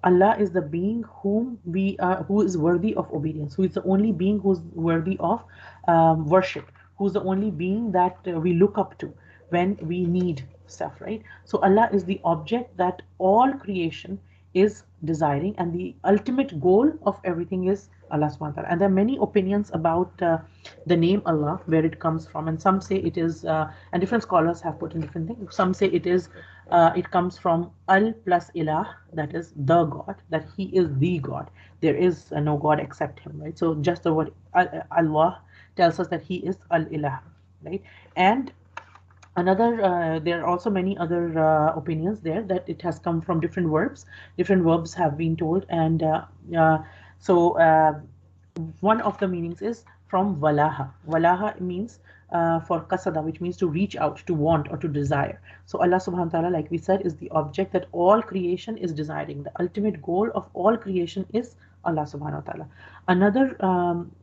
Allah is the being whom we are, who is worthy of obedience, who is the only being who's worthy of worship, who's the only being that we look up to when we need stuff, right? So Allah is the object that all creation is desiring, and the ultimate goal of everything is Allah subhanahu wa ta'ala. And there are many opinions about the name Allah, where it comes from, and some say it is, and different scholars have put in different things. Some say it is, it comes from Al plus Ilah, that is the God, that He is the God. There is no God except Him, right? So just the word Allah tells us that He is Al Ilah, right? And another, there are also many other opinions there that it has come from different verbs have been told. And so one of the meanings is from walaha. Walaha means for kasada, which means to reach out, to want, or to desire. So Allah subhanahu wa ta'ala, like we said, is the object that all creation is desiring. The ultimate goal of all creation is Allah subhanahu wa ta'ala.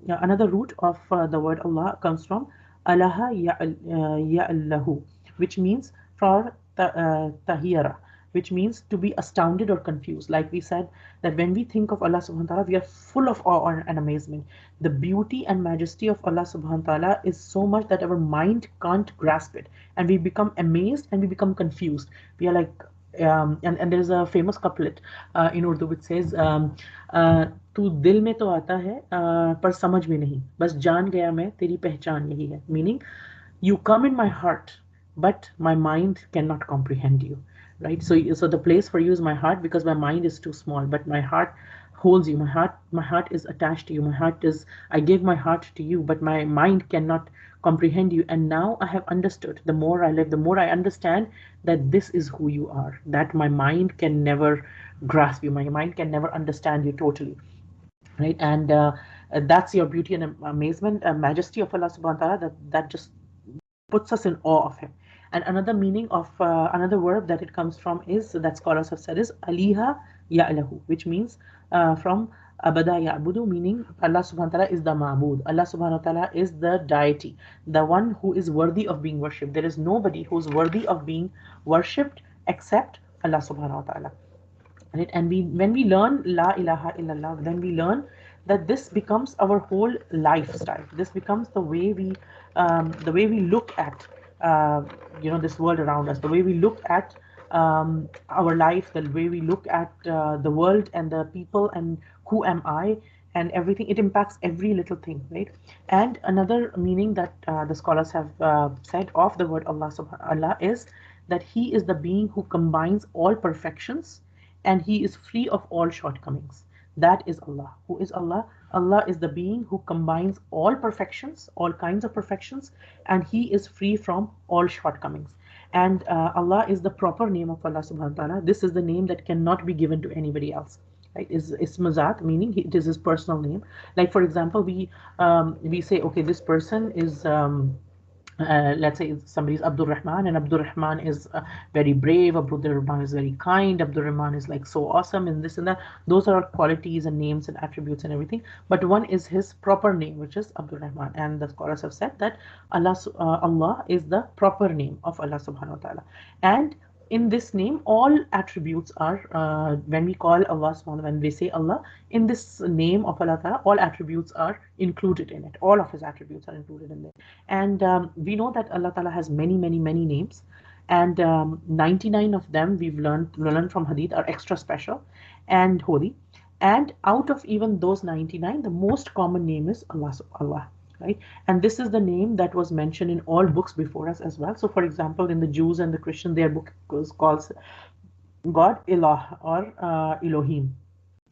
Another root of the word Allah comes from alaha ya'allahu, which means for tahira, which means to be astounded or confused. Like we said, that when we think of Allah subhanahu wa ta'ala, we are full of awe and amazement. The beauty and majesty of Allah subhanahu wa ta'ala is so much that our mind can't grasp it, and we become amazed and we become confused. We are like, and there is a famous couplet in Urdu which says, तू दिल में तो आता है पर समझ में नहीं, बस जान गया मैं तेरी पहचान यही है. Meaning, you come in my heart, but my mind cannot comprehend you, right? So the place for you is my heart, because my mind is too small, but my heart holds you. My heart is attached to you. I gave my heart to you, but my mind cannot comprehend you. And now I have understood. The more I live, the more I understand that this is who you are, that my mind can never grasp you. My mind can never understand you totally, right? And that's your beauty and amazement, majesty of Allah subhanahu wa ta'ala, that just puts us in awe of Him. And another meaning of another verb that it comes from is, that scholars have said, is aliha ya'lahu, which means from abada ya'budu, meaning Allah subhanahu wa ta'ala is the ma'bud. Allah subhanahu wa ta'ala is the deity, the one who is worthy of being worshipped. There is nobody who is worthy of being worshipped except Allah subhanahu wa ta'ala. Right? And when we learn La ilaha illallah, then we learn that this becomes our whole lifestyle. This becomes the way we look at this world around us, the way we look at our life, the way we look at the world and the people, and who am I, and everything. It impacts every little thing, right? And another meaning that the scholars have said of the word Allah is that He is the being who combines all perfections, and He is free of all shortcomings. That is Allah. Who is Allah? Allah is the being who combines all perfections, all kinds of perfections, and He is free from all shortcomings. And Allah is the proper name of Allah subhanahu wa ta'ala. This is the name that cannot be given to anybody else. Right? Is Ismazat, meaning it is His personal name. Like, for example, we say, okay, this person is let's say somebody is Abdul Rahman, and Abdul Rahman is very brave, Abdul Rahman is very kind, Abdul Rahman is like so awesome, and this and that. Those are qualities and names and attributes and everything. But one is his proper name, which is Abdul Rahman. And the scholars have said that Allah is the proper name of Allah subhanahu wa ta'ala. And in this name, all attributes are, when we call Allah subhanahu, when we say Allah, in this name of Allah ta'ala, all attributes are included in it. All of His attributes are included in there. And we know that Allah ta'ala has many, many, many names. And 99 of them we've learned from Hadith are extra special and holy. And out of even those 99, the most common name is Allah. Right? And this is the name that was mentioned in all books before us as well. So, for example, in the Jews and the Christians, their book is called God Ilah, or Elohim,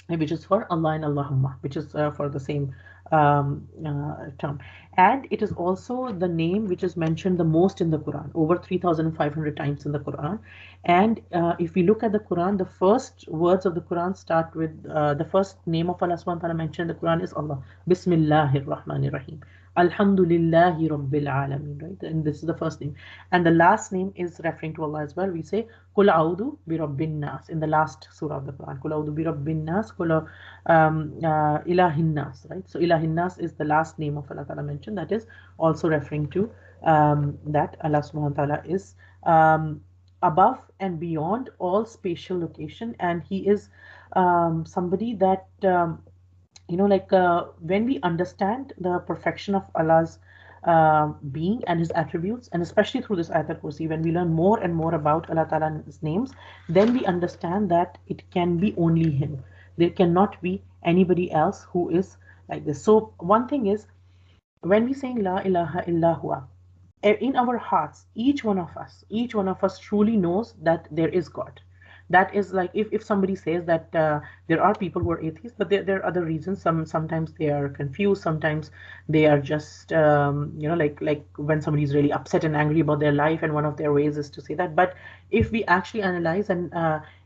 which is for Allah and Allahumma, which is for the same term. And it is also the name which is mentioned the most in the Quran, over 3,500 times in the Quran. And if we look at the Quran, the first words of the Quran start with the first name of Allah subhanahu wa ta'ala mentioned in the Quran is Allah. Bismillahir Rahmanir Rahim. Alhamdulillahi Rabbil Alameen, right? And this is the first name. And the last name is referring to Allah as well. We say, Kul A'udhu bi Rabbin Nas in the last surah of the Quran. Kul A'udhu bi Rabbin Nas, Ilahin Nas, right? So Ilahin Nas is the last name of Allah Ta'ala mentioned. That is also referring to that Allah Subhanahu wa Ta'ala is above and beyond all spatial location, and He is somebody that like when we understand the perfection of Allah's being and His attributes, and especially through this Ayat al-Kursi, when we learn more and more about Allah Ta'ala and His names, then we understand that it can be only Him. There cannot be anybody else who is like this. So one thing is, when we say La ilaha illa huwa, in our hearts, each one of us truly knows that there is God. That is like, if somebody says that there are people who are atheists, but there are other reasons. Sometimes they are confused, sometimes they are just like when somebody is really upset and angry about their life, and one of their ways is to say that. But if we actually analyze, and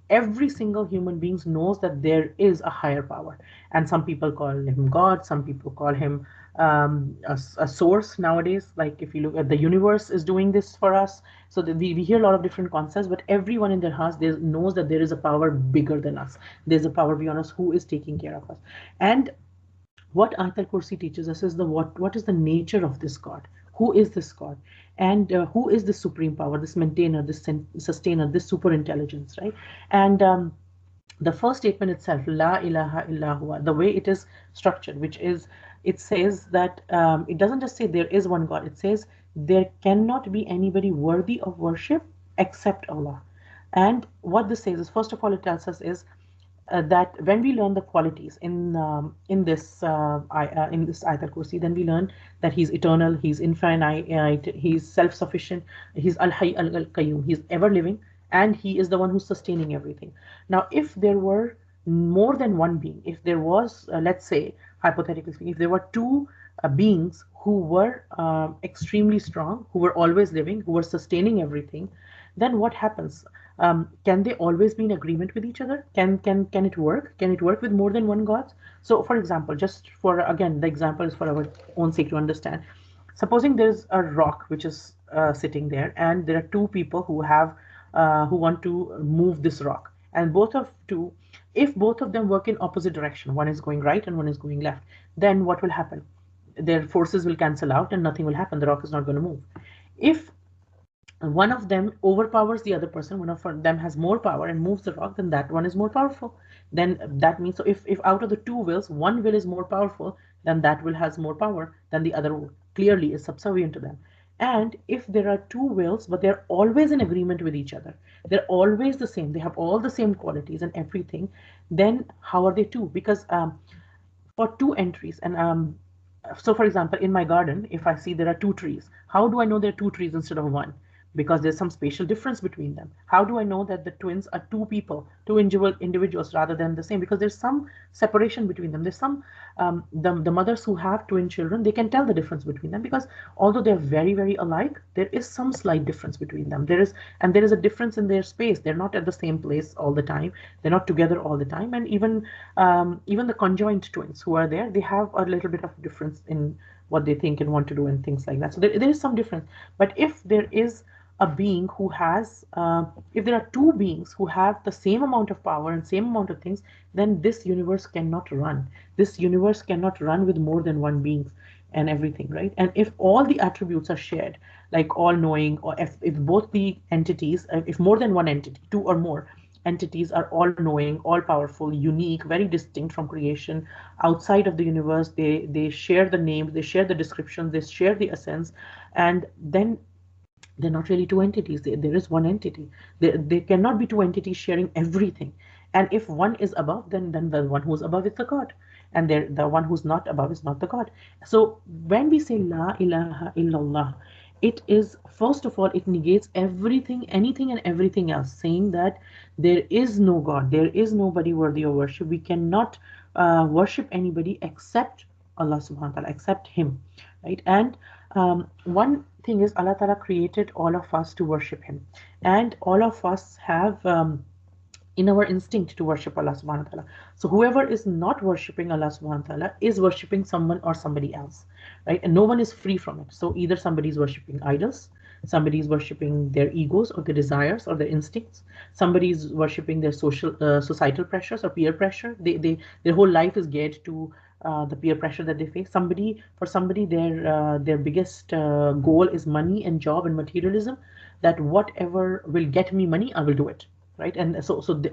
every single human being knows that there is a higher power, and some people call him God, some people call him a source nowadays. Like if you look at the universe is doing this for us, so we hear a lot of different concepts, but everyone in their hearts knows that there is a power bigger than us. There's a power beyond us who is taking care of us. And what Ayat al-Kursi teaches us is what is the nature of this God? Who is this God? And who is the supreme power, this maintainer, this sustainer, this super intelligence, right? And the first statement itself, La ilaha illa huwa, the way it is structured, which is, it says that it doesn't just say there is one God, it says there cannot be anybody worthy of worship except Allah. And what this says is, first of all, it tells us is that when we learn the qualities in this Ayat al-Kursi, then we learn that He's eternal, He's infinite, He's self-sufficient, He's al-Hayy al-Qayyum, He's ever living, and He is the one who's sustaining everything. Now, if there were more than one being, if there was, let's say, hypothetically speaking, if there were two beings who were extremely strong, who were always living, who were sustaining everything, then what happens? Can they always be in agreement with each other? Can it work? Can it work with more than one God? So, for example, just for, again, the example is for our own sake to understand. Supposing there's a rock which is sitting there, and there are two people who want to move this rock, and if both of them work in opposite direction, one is going right and one is going left, then what will happen? Their forces will cancel out and nothing will happen. The rock is not going to move. If one of them overpowers the other person, one of them has more power and moves the rock, then that one is more powerful. Then that means, so if out of the two wills, one will is more powerful, then that will has more power than the other will, clearly is subservient to them. And if there are two wills, but they're always in agreement with each other, they're always the same, they have all the same qualities and everything, then how are they two? Because for two entries, and so for example, in my garden, if I see there are two trees, how do I know there are two trees instead of one? Because there's some spatial difference between them. How do I know that the twins are two people, two individuals rather than the same? Because there's some separation between them. There's some, the mothers who have twin children, they can tell the difference between them, because although they're very, very alike, there is some slight difference between them. There is a difference in their space. They're not at the same place all the time. They're not together all the time. And even the conjoined twins who are there, they have a little bit of difference in what they think and want to do and things like that. So there is some difference. But if there is a being who has, if there are two beings who have the same amount of power and same amount of things, then this universe cannot run. This universe cannot run with more than one being and everything, right? And if all the attributes are shared, like all knowing, or if both the entities, if more than one entity, two or more entities are all knowing, all powerful, unique, very distinct from creation, outside of the universe, they share the names, they share the descriptions, they share the essence, and then they're not really two entities. There is one entity. There cannot be two entities sharing everything. And if one is above, then the one who's above is the God. And the one who's not above is not the God. So when we say La ilaha illallah, it is, first of all, it negates everything, anything and everything else, saying that there is no God, there is nobody worthy of worship. We cannot worship anybody except Allah subhanahu wa ta'ala, except Him, right? And one thing is Allah Ta'ala created all of us to worship Him, and all of us have in our instinct to worship Allah subhanahu wa ta'ala. So whoever is not worshipping Allah subhanahu wa ta'ala is worshipping someone or somebody else, right? And no one is free from it. So either somebody is worshipping idols, somebody is worshipping their egos or their desires or their instincts, somebody is worshipping their societal pressures or peer pressure. Their whole life is geared to the peer pressure that they face. For somebody, their biggest goal is money and job and materialism. That whatever will get me money, I will do it, right? And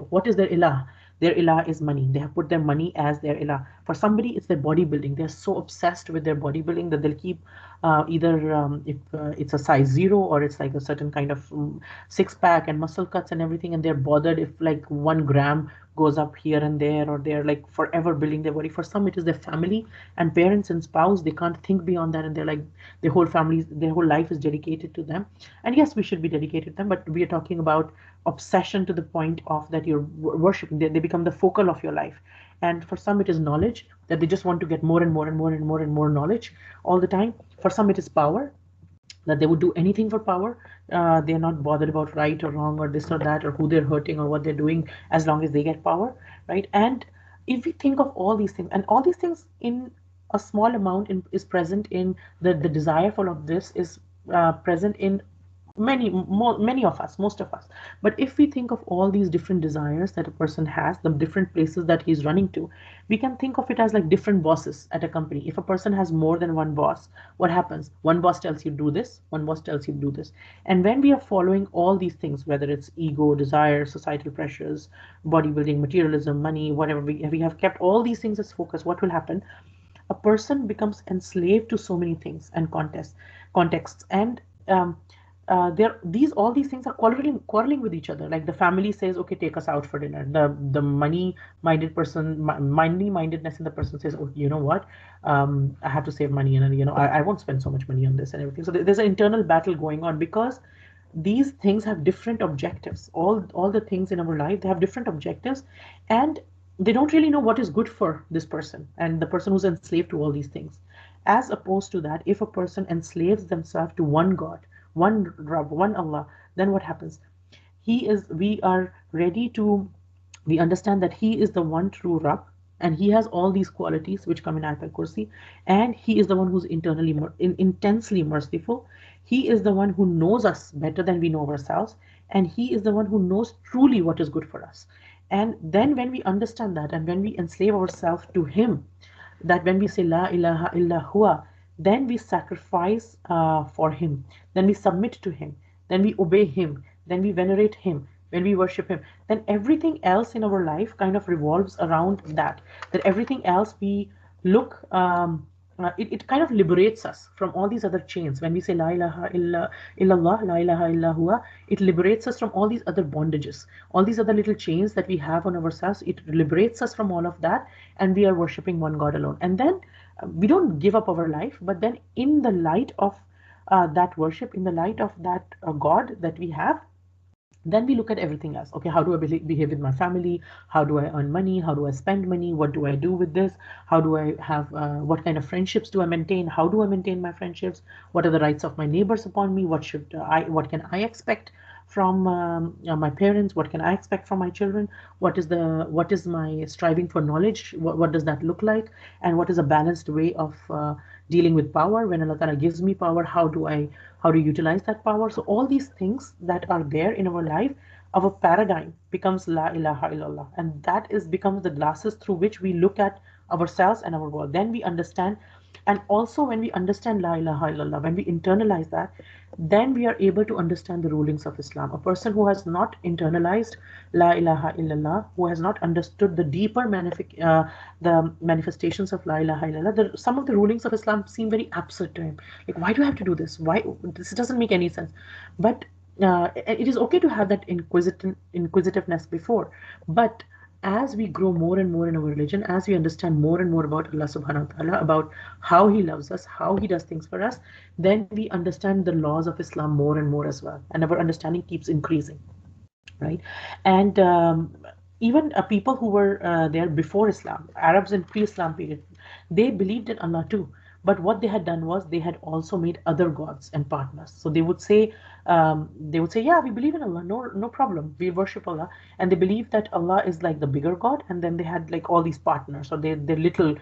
what is their ilah? Their ilah is money. They have put their money as their ilah. For somebody, it's their bodybuilding. They're so obsessed with their bodybuilding that they'll keep either if it's a size zero or it's like a certain kind of six pack and muscle cuts and everything, and they're bothered if like 1 gram goes up here and there, or they're like forever building their body. For some, it is their family and parents and spouse. They can't think beyond that, and they're like their whole life is dedicated to them. And yes, we should be dedicated to them, but we are talking about obsession to the point of that you're worshiping. They become the focal of your life. And for some, it is knowledge, that they just want to get more and more and more and more and more knowledge all the time. For some, it is power, that they would do anything for power. They're not bothered about right or wrong or this or that or who they're hurting or what they're doing, as long as they get power, right? And if we think of all these things, and all these things in a small amount is present in the desire for all of this is present in many of us, most of us. But if we think of all these different desires that a person has, the different places that he's running to, we can think of it as like different bosses at a company. If a person has more than one boss, what happens? One boss tells you do this, one boss tells you do this. And when we are following all these things, whether it's ego, desire, societal pressures, bodybuilding, materialism, money, whatever, we have kept all these things as focus, what will happen? A person becomes enslaved to so many things and contexts, and there these all these things are quarreling with each other. Like the family says, okay, take us out for dinner. The money mindedness in the person says, oh, you know what, I have to save money, and I won't spend so much money on this and everything. So there's an internal battle going on, because these things have different objectives. All the things in our life, they have different objectives, and they don't really know what is good for this person and the person who's enslaved to all these things. As opposed to that, if a person enslaves themselves to one God, one Rabb, one Allah, then what happens? We are ready to, we understand that He is the one true Rabb, and He has all these qualities which come in Ayat al-Kursi, and He is the one who's intensely merciful. He is the one who knows us better than we know ourselves, and He is the one who knows truly what is good for us. And then when we understand that, and when we enslave ourselves to Him, that when we say La ilaha illa huwa, then we sacrifice for Him, then we submit to Him, then we obey Him, then we venerate Him, when we worship Him, then everything else in our life kind of revolves around that. That everything else we look, it kind of liberates us from all these other chains. When we say La ilaha illallah, La ilaha illa huwa, it liberates us from all these other bondages, all these other little chains that we have on ourselves. It liberates us from all of that, and we are worshiping one God alone. And then we don't give up our life, but then in the light of that worship, in the light of that God that we have, then we look at everything else. Okay, how do I behave with my family? How do I earn money? How do I spend money? What do I do with this? How do I have, what kind of friendships do I maintain? How do I maintain my friendships? What are the rights of my neighbors upon me? What can I expect from my parents? What can I expect from my children? What is my striving for knowledge? What does that look like? And what is a balanced way of dealing with power? When Allah Ta'ala gives me power, how to utilize that power? So all these things that are there in our life, our paradigm becomes La ilaha illallah, and that is becomes the glasses through which we look at ourselves and our world. Then we understand, and also when we understand La ilaha illallah, when we internalize that, then we are able to understand the rulings of Islam. A person who has not internalized La ilaha illallah, who has not understood the deeper the manifestations of La ilaha illallah, some of the rulings of Islam seem very absurd to him. Like, why do I have to do this? Why? This doesn't make any sense. But it is okay to have that inquisitiveness before, but as we grow more and more in our religion, as we understand more and more about Allah subhanahu wa ta'ala, about how He loves us, how He does things for us, then we understand the laws of Islam more and more as well. And our understanding keeps increasing, right? And even people who were there before Islam, Arabs in pre-Islam period, they believed in Allah too. But what they had done was they had also made other gods and partners. So they would say, yeah, we believe in Allah, no problem, we worship Allah, and they believe that Allah is like the bigger God, and then they had like all these partners or their little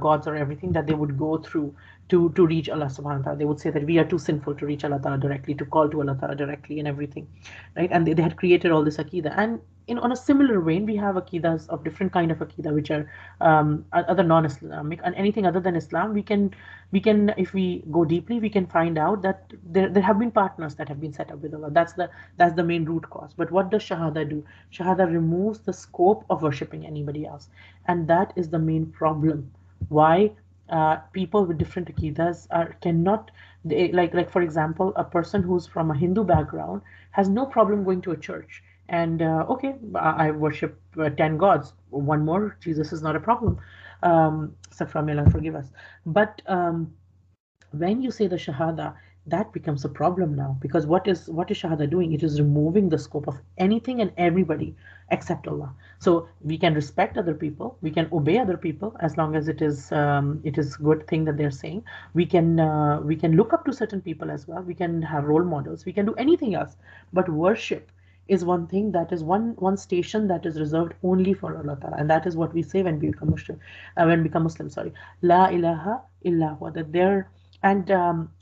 gods or everything that they would go through to reach Allah subhanahu wa ta'ala. They would say that we are too sinful to reach Allah ta'ala directly, to call to Allah ta'ala directly and everything, right? And they had created all this akida. And on a similar vein, we have akidas of different kind of akida, which are other non-Islamic, and anything other than Islam. We can, if we go deeply, we can find out that there have been partners that have been set up with Allah. That's the main root cause. But what does Shahada do? Shahada removes the scope of worshipping anybody else, and that is the main problem. Why people with different akidas cannot, like for example, a person who's from a Hindu background has no problem going to a church and okay, I worship 10 gods, one more, Jesus is not a problem. Safra, may Allah forgive us. But when you say the shahada, that becomes a problem now, because what is shahada doing? It is removing the scope of anything and everybody except Allah. So we can respect other people, we can obey other people as long as it is good thing that they're saying. We can look up to certain people as well, we can have role models, we can do anything else. But worship is one thing, that is one station that is reserved only for Allah Ta'ala. And that is what we say when we become Muslim, sorry. La ilaha illa huwa, that there. And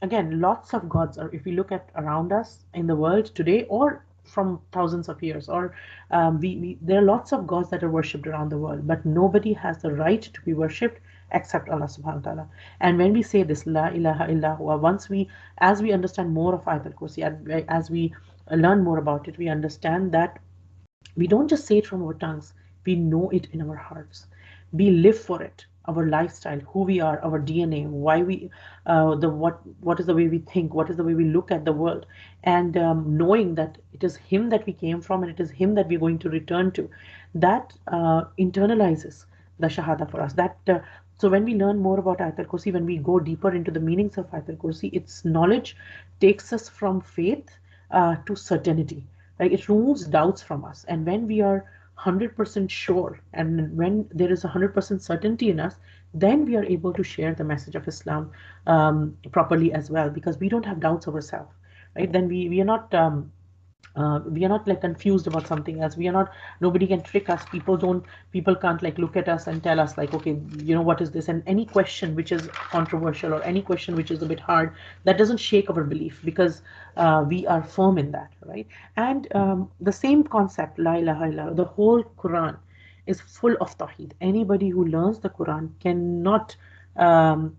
again, lots of gods are, if we look at around us in the world today, or from thousands of years, or there are lots of gods that are worshipped around the world, but nobody has the right to be worshipped except Allah subhanahu wa ta'ala. And when we say this, La ilaha illa huwa, as we understand more of Ayat al-Kursi, as we learn more about it, we understand that we don't just say it from our tongues, we know it in our hearts. We live for it. Our lifestyle, who we are, our DNA, why we, what is the way we think, what is the way we look at the world, and knowing that it is Him that we came from and it is Him that we're going to return to, that internalizes the Shahada for us. So when we learn more about Ayat al-Kursi, when we go deeper into the meanings of Ayat al-Kursi, its knowledge takes us from faith to certainty. Like, it removes doubts from us. And when we are 100% sure, and when there is 100% certainty in us, then we are able to share the message of Islam properly as well, because we don't have doubts ourselves, right? Then we are not like confused about something else. We are not, nobody can trick us. People can't like look at us and tell us like, okay, what is this? And any question which is controversial, or any question which is a bit hard, that doesn't shake our belief, because we are firm in that, right? And the same concept, la ilaha illallah, the whole Quran is full of tawheed. Anybody who learns the Quran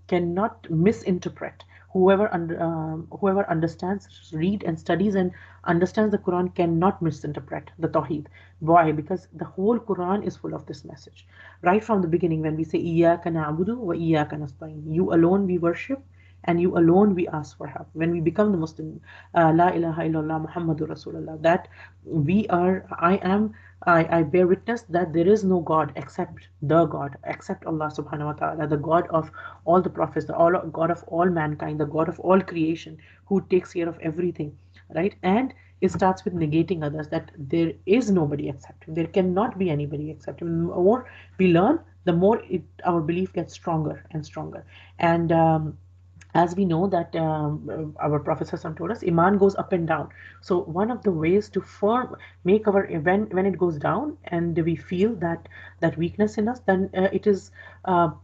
cannot misinterpret. Whoever understands, read and studies and understands the Quran cannot misinterpret the Tawheed. Why? Because the whole Quran is full of this message. Right from the beginning, when we say Iyyaka na'budu wa iyyaka nasta'in, you alone we worship and you alone we ask for help. When we become the Muslim, La ilaha illallah Muhammadur Rasulullah, that I bear witness that there is no God except the God, except Allah subhanahu wa ta'ala, the God of all the prophets, God of all mankind, the God of all creation, who takes care of everything, right? And it starts with negating others, that there is nobody except Him. There cannot be anybody except Him. The more we learn, the more our belief gets stronger and stronger. And as we know that our Prophet ﷺ told us, Iman goes up and down. So one of the ways to make our when it goes down and we feel that weakness in us, then it is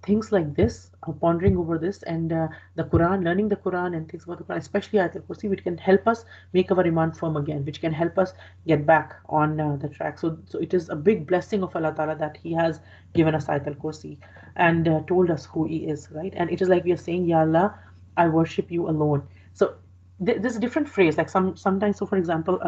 things like this, pondering over this, and the Quran, learning the Quran and things about the Quran, especially Ayat al-Kursi, which can help us make our Iman firm again, which can help us get back on the track. So it is a big blessing of Allah Ta'ala that He has given us Ayat al-Kursi and told us who He is, right? And it is like we are saying, Ya Allah, I worship you alone. So there's a different phrase. Like sometimes, so for example,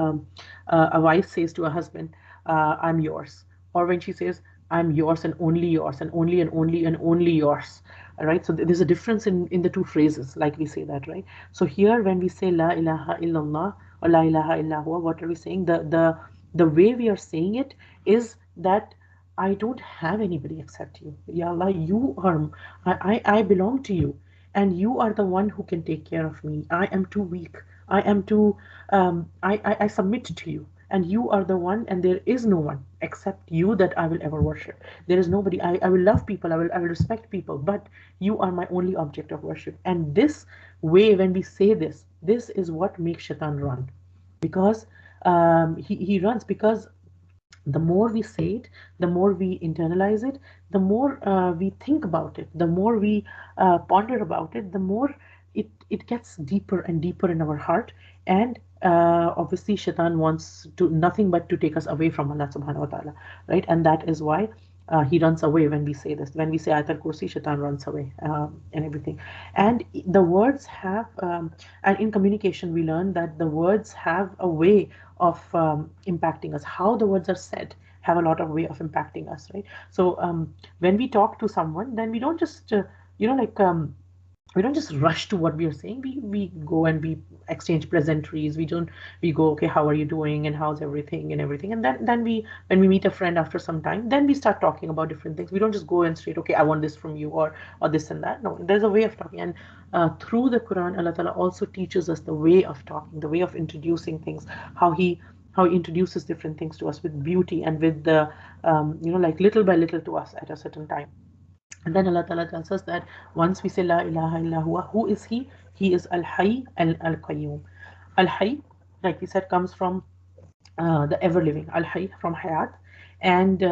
a wife says to a husband, "I'm yours," or when she says, "I'm yours and only and only yours." All right. So there's a difference in the two phrases, like we say that, right? So here, when we say La ilaha illallah or La ilaha illallah, what are we saying? The way we are saying it is that I don't have anybody except you. Ya Allah, you are, I belong to you, and you are the one who can take care of me. I am too weak. I am too, I submit to you. and you are the one, and there is no one except you that I will ever worship. There is nobody. I will love people, I will respect people, but you are my only object of worship. And this way, when we say this, this is what makes shaitan run, because he runs, because the more we say it, the more we internalize it, the more we think about it, the more we ponder about it, the more it gets deeper and deeper in our heart. And obviously, shaitan wants to nothing but to take us away from Allah subhanahu wa ta'ala, right? And that is why he runs away when we say this. When we say Ayat al Kursi, shaitan runs away, and everything. And the words have, and in communication, we learn that the words have a way of impacting us. How the words are said have a lot of way of impacting us, right? So when we talk to someone, then we don't just, like, we don't just rush to what we are saying. We go and we exchange pleasantries. We go, okay, how are you doing, and how's everything, and everything. And then we, when we meet a friend after some time, then we start talking about different things. We don't just go and straight, okay, I want this from you, or this and that. No, there's a way of talking. And through the Quran, Allah Ta'ala also teaches us the way of talking, the way of introducing things, how he introduces different things to us with beauty, and with the like little by little to us at a certain time. And then Allah Ta'ala tells us that once we say La ilaha illa huwa, who is He? He is Al Hayy and Al Qayyum. Al Hayy, like we said, comes from the ever living, Al Hayy, from Hayat. And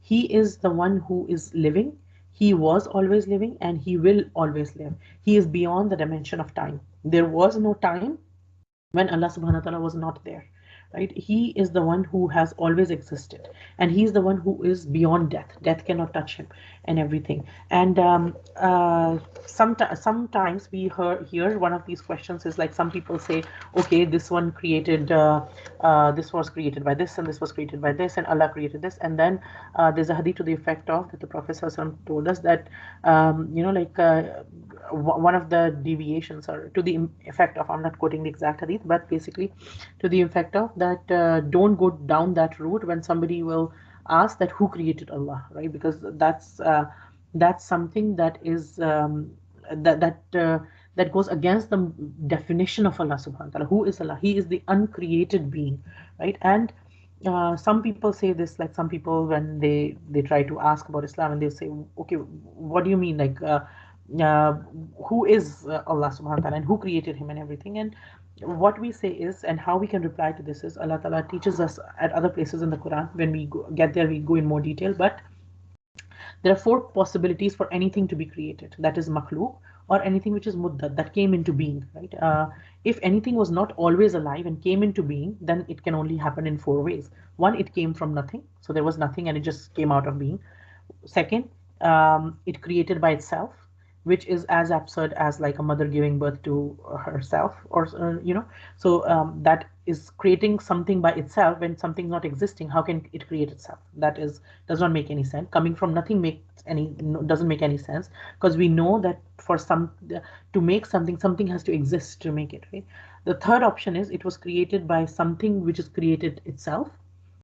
He is the one who is living. He was always living, and He will always live. He is beyond the dimension of time. There was no time when Allah subhanahu wa ta'ala was not there. Right? He is the one who has always existed, and He is the one who is beyond death. Death cannot touch Him, and everything. And sometimes we hear one of these questions is like, some people say, okay, this was created by this, and this was created by this, and Allah created this. And then there's a hadith to the effect of that the Prophet ﷺ told us that, like, one of the deviations, or to the effect of, I'm not quoting the exact hadith, but basically to the effect of that, don't go down that route when somebody will ask that who created Allah, right? Because that's something that is that goes against the definition of Allah subhanahu wa ta'ala. Who is Allah? He is the uncreated being, right? And some people say this, like some people, when they try to ask about Islam, and they say, okay, what do you mean, like, uh, who is Allah subhanahu wa ta'ala, and who created him, and everything. And what we say is, and how we can reply to this is, Allah Ta'ala teaches us at other places in the Quran. When we get there, we go in more detail. But there are four possibilities for anything to be created. That is makhluk, or anything which is muddad, that came into being, right? If anything was not always alive and came into being, then it can only happen in four ways. One, it came from nothing. So there was nothing and it just came out of being. Second, it created by itself, which is as absurd as like a mother giving birth to herself, or so that is creating something by itself. When something's not existing, how can it create itself? That is, does not make any sense. Coming from nothing doesn't make any sense, because we know that for some to make something, something has to exist to make it, right? The third option is, it was created by something which is created itself.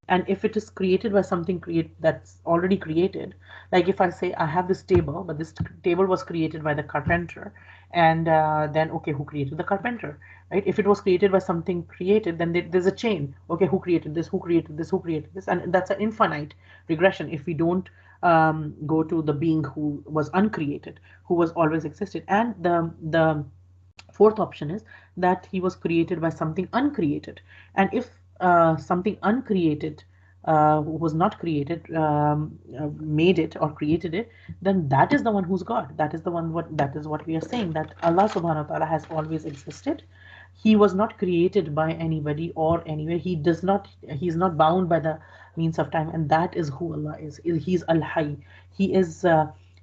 And if it is created by something that's already created, like if I say I have this table, but this table was created by the carpenter, and then, okay, who created the carpenter, right? If it was created by something created, then there's a chain. Okay, who created this? Who created this? Who created this? And that's an infinite regression if we don't go to the being who was uncreated, who was always existed. And the fourth option is that he was created by something uncreated. And if something uncreated, was not created, made it or created it, then that is the one who's God. That is the one. That is what we are saying, that Allah subhanahu wa ta'ala has always existed. He was not created by anybody or anywhere. He is not bound by the means of time, and that is who Allah is. He's Al Hayy. He is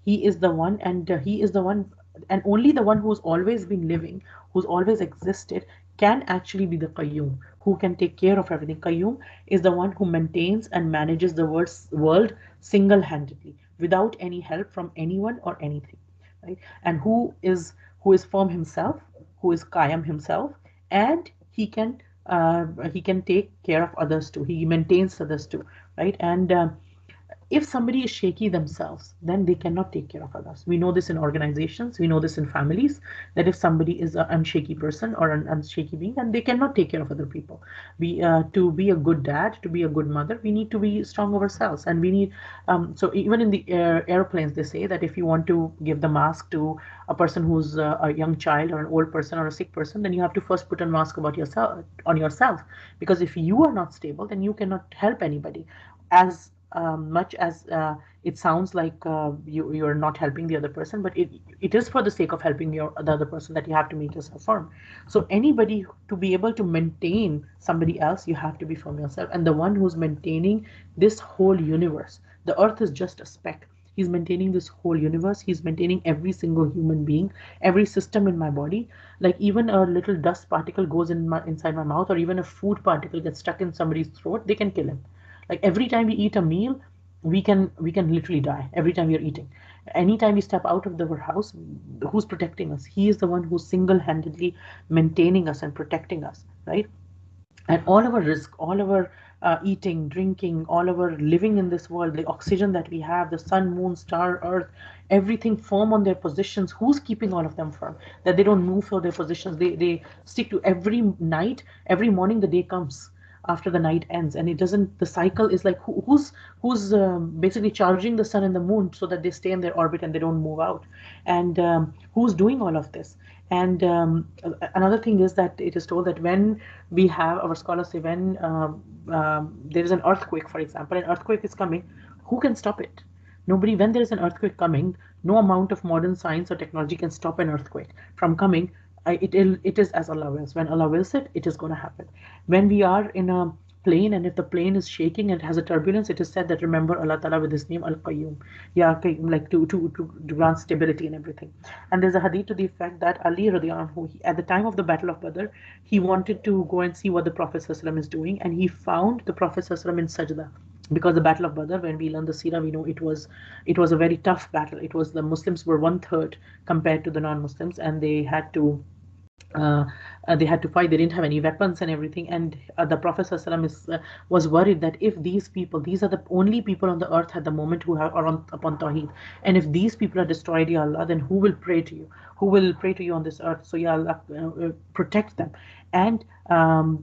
he is the one, and he is the one, and only the one who's always been living, who's always existed, can actually be the Qayyum, who can take care of everything. Qayyum is the one who maintains and manages the world single-handedly, without any help from anyone or anything, right? And who is firm himself, who is Qayyum himself, and he can take care of others too. He maintains others too, right? And If somebody is shaky themselves, then they cannot take care of others. We know this in organizations, we know this in families, that if somebody is an unshaky person or an unshaky being, then they cannot take care of other people. To be a good dad, to be a good mother, we need to be strong ourselves, and we need. So even in the airplanes, they say that if you want to give the mask to a person who's a young child or an old person or a sick person, then you have to first put a mask about yourself on yourself, because if you are not stable, then you cannot help anybody. As much as it sounds like you're not helping the other person, but it is for the sake of helping the other person that you have to make yourself firm. So anybody, to be able to maintain somebody else, you have to be firm yourself. And the one who's maintaining this whole universe, the earth is just a speck. He's maintaining this whole universe. He's maintaining every single human being, every system in my body. Like even a little dust particle goes inside my mouth, or even a food particle gets stuck in somebody's throat, they can kill him. Like every time we eat a meal, we can literally die every time we are eating. Anytime we step out of our house, who's protecting us? He is the one who's single-handedly maintaining us and protecting us, right? And all our risk, all our eating, drinking, all our living in this world, the oxygen that we have, the sun, moon, star, earth, everything firm on their positions. Who's keeping all of them firm? That they don't move from their positions. They stick to every night, every morning the day comes after the night ends, and it doesn't. The cycle is like who's basically charging the sun and the moon so that they stay in their orbit and they don't move out, and who's doing all of this. And another thing is that it is told that when we have, our scholars say, when there is an earthquake, for example, an earthquake is coming, who can stop it? Nobody. When there is an earthquake coming, no amount of modern science or technology can stop an earthquake from coming. It is as Allah wills. When Allah wills it, it is going to happen. When we are in a plane, and if the plane is shaking and it has a turbulence, it is said that remember Allah Ta'ala with his name Al Qayyum. Yeah, Qayyum, like to grant stability and everything. And there's a hadith to the effect that Ali radiallahu anhu, at the time of the Battle of Badr, he wanted to go and see what the Prophet ﷺ is doing, and he found the Prophet ﷺ in sajda. Because the Battle of Badr, when we learn the seerah, we know it was a very tough battle. It was, the Muslims were one third compared to the non-Muslims, and uh, they had to fight. They didn't have any weapons and everything. And the Prophet ﷺ was worried that if these people, these are the only people on the earth at the moment who are upon Tawheed, and if these people are destroyed, Ya Allah, then who will pray to you? Who will pray to you on this earth? So Ya Allah, protect them. And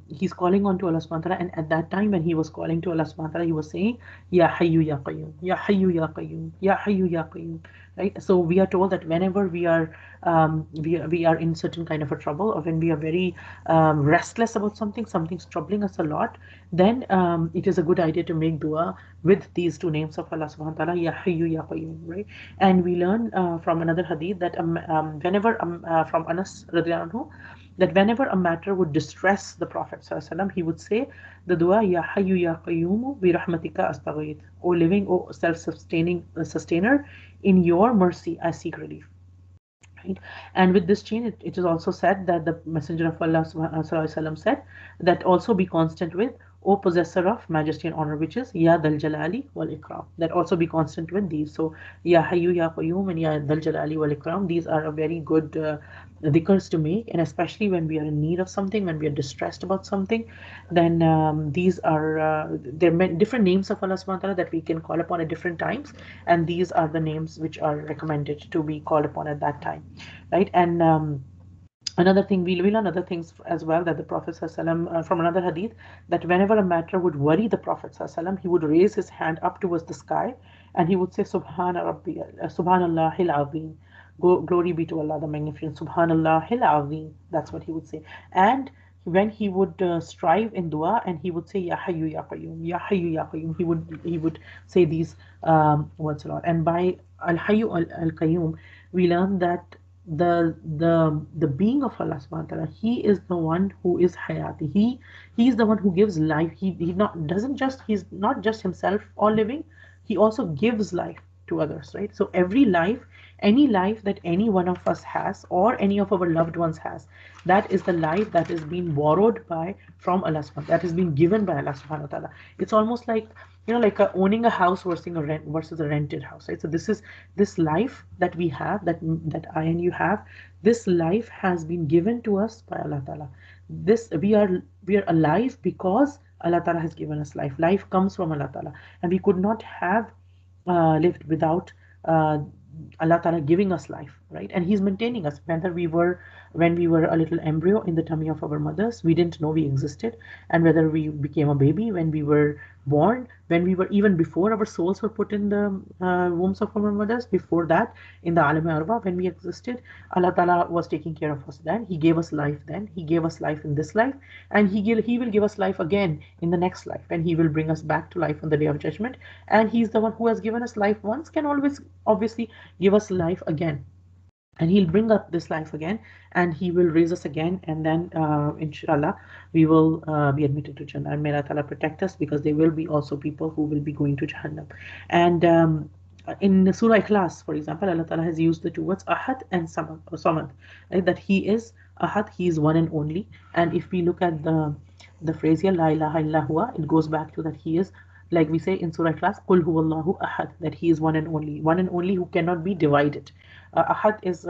he's calling on to Allah subhanahu wa ta'ala. And at that time, when he was calling to Allah subhanahu wa ta'ala, he was saying, Ya Hayyu Ya Qayyum, Ya Hayyu Ya Qayyum, Ya Hayyu Ya Qayyum. Right? So we are told that whenever we are in certain kind of a trouble, or when we are very restless about something, something's troubling us a lot, then it is a good idea to make dua with these two names of Allah subhanahu wa ta'ala, Ya Hayyu Ya Qayyum, right? And we learn from another hadith that whenever from Anas radiallahu anhu, that whenever a matter would distress the Prophet ﷺ, he would say the dua, Ya Hayyu Ya Qayyumu bi rahmatika astaghith. O living, O self-sustaining sustainer, in your mercy I seek relief. Right? And with this chain, it is also said that the Messenger of Allah ﷺ said that also be constant with, O possessor of majesty and honor, which is Ya Dal Jalali wal Ikram. That also be constant with these. So Ya Hayyu Ya Qayyum and Ya Dal Jalali wal Ikram, these are a very good dhikrs to make, and especially when we are in need of something, when we are distressed about something, then these are there are different names of Allah subhanahu wa ta'ala that we can call upon at different times, and these are the names which are recommended to be called upon at that time, right? And another thing, we learn other things as well, that the Prophet ﷺ, from another hadith, that whenever a matter would worry the Prophet ﷺ, he would raise his hand up towards the sky, and he would say Subhana Rabbi, Subhanallahil Azim. Glory be to Allah the Magnificent. Subhanallahil Azim. That's what he would say. And when he would strive in dua, and he would say Ya Hayyu Ya Qayyum, Ya Hayyu Ya Qayyum, he would say these words a lot. And by Al Hayyu Al Qayyum, we learn that the being of Allah subhanahu wa ta'ala, he is the one who is hayati. He is the one who gives life. He not doesn't just he's not just himself all living, he also gives life to others, right? So every life, any life that any one of us has, or any of our loved ones has, that is the life that is being borrowed by from Allah subhanahu, that is being given by Allah subhanahu wa ta'ala. It's almost like, like owning a house versus a rented house, right? So this life that we have, that I and you have, this life has been given to us by Allah Ta'ala. This we are alive because Allah Ta'ala has given us life. Life comes from Allah Ta'ala, and we could not have lived without uh, Allah Ta'ala giving us life, right? And He's maintaining us. Whether we were, when we were a little embryo in the tummy of our mothers, we didn't know we existed, and whether we became a baby when we were born, when we were even before our souls were put in the wombs of our mothers, before that, in the Alam Arba, when we existed, Allah Ta'ala was taking care of us then. He gave us life then. He gave us life in this life, and He will give us life again in the next life, and He will bring us back to life on the day of judgment. And He's the one who has given us life once, can always obviously give us life again, and He'll bring up this life again, and He will raise us again, and then inshallah we will be admitted to Jannah. And may Allah Ta'ala protect us, because there will be also people who will be going to Jahannam. And in Surah Ikhlas, for example, Allah Ta'ala has used the two words Ahad and Samad, right? That He is Ahad, He is one and only. And if we look at the phrase here, La ilaha illa huwa, it goes back to that He is, like we say in Surah Ikhlas, Qul huwallahu ahad, that He is one and only who cannot be divided. Ahad is,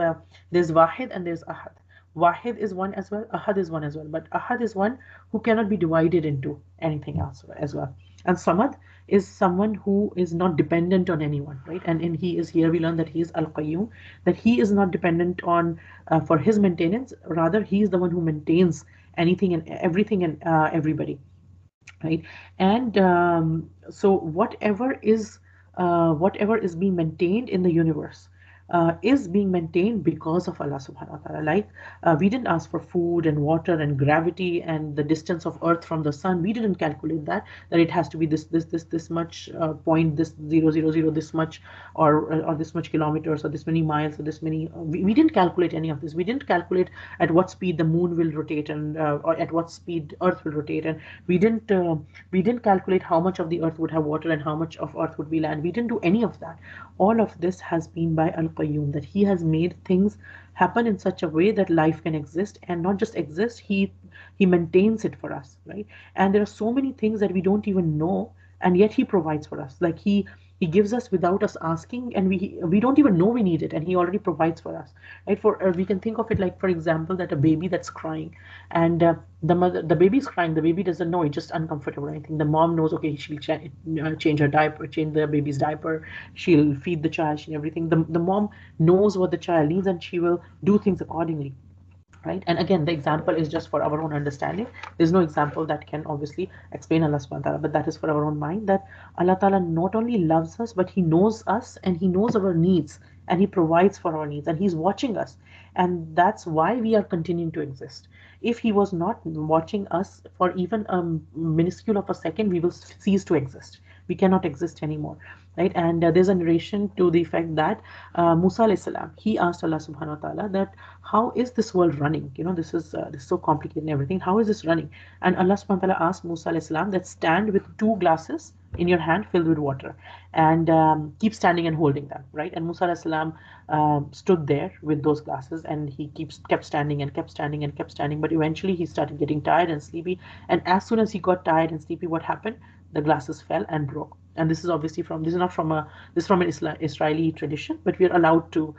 there's Wahid and there's Ahad. Wahid is one as well, Ahad is one as well, but Ahad is one who cannot be divided into anything else as well. And Samad is someone who is not dependent on anyone, right? And in He is, here we learn that He is Al Qayyum, that He is not dependent on for His maintenance, rather He is the one who maintains anything and everything and everybody, right? And so whatever is being maintained in the universe is being maintained because of Allah subhanahu wa ta'ala. Like we didn't ask for food and water and gravity and the distance of earth from the sun. We didn't calculate that it has to be this much point, this 000 this much, or this much kilometers, or this many miles, or this many we didn't calculate any of this. We didn't calculate at what speed the moon will rotate, and or at what speed earth will rotate. And we didn't calculate how much of the earth would have water and how much of earth would be land. We didn't do any of that. All of this has been by Al Qayyum, that He has made things happen in such a way that life can exist, and not just exist, He maintains it for us, right? And there are so many things that we don't even know, and yet He provides for us. Like He gives us without us asking, and we don't even know we need it, and He already provides for us, right? For we can think of it like, for example, that a baby that's crying, and the baby's crying, the baby doesn't know, it's just uncomfortable or anything. The mom knows, okay, she'll change her diaper, change the baby's diaper, she'll feed the child, she everything. The mom knows what the child needs, and she will do things accordingly, right? And again, the example is just for our own understanding. There's no example that can obviously explain Allah subhanahu wa ta'ala, but that is for our own mind, that Allah ta'ala not only loves us, but He knows us, and He knows our needs, and He provides for our needs, and He's watching us. And that's why we are continuing to exist. If He was not watching us for even a minuscule of a second, we will cease to exist. We cannot exist anymore, right? And there's a narration to the effect that Musa alayhi salam, he asked Allah subhanahu wa ta'ala that how is this world running? This is so complicated and everything. How is this running? And Allah subhanahu wa ta'ala asked Musa alayhi salam that stand with two glasses in your hand filled with water, and keep standing and holding them, right? And Musa alayhi salam stood there with those glasses, and he kept standing and kept standing and kept standing, but eventually he started getting tired and sleepy. And as soon as he got tired and sleepy, what happened? The glasses fell and broke. And this is obviously this is not from this is from an Israeli tradition, but we are allowed to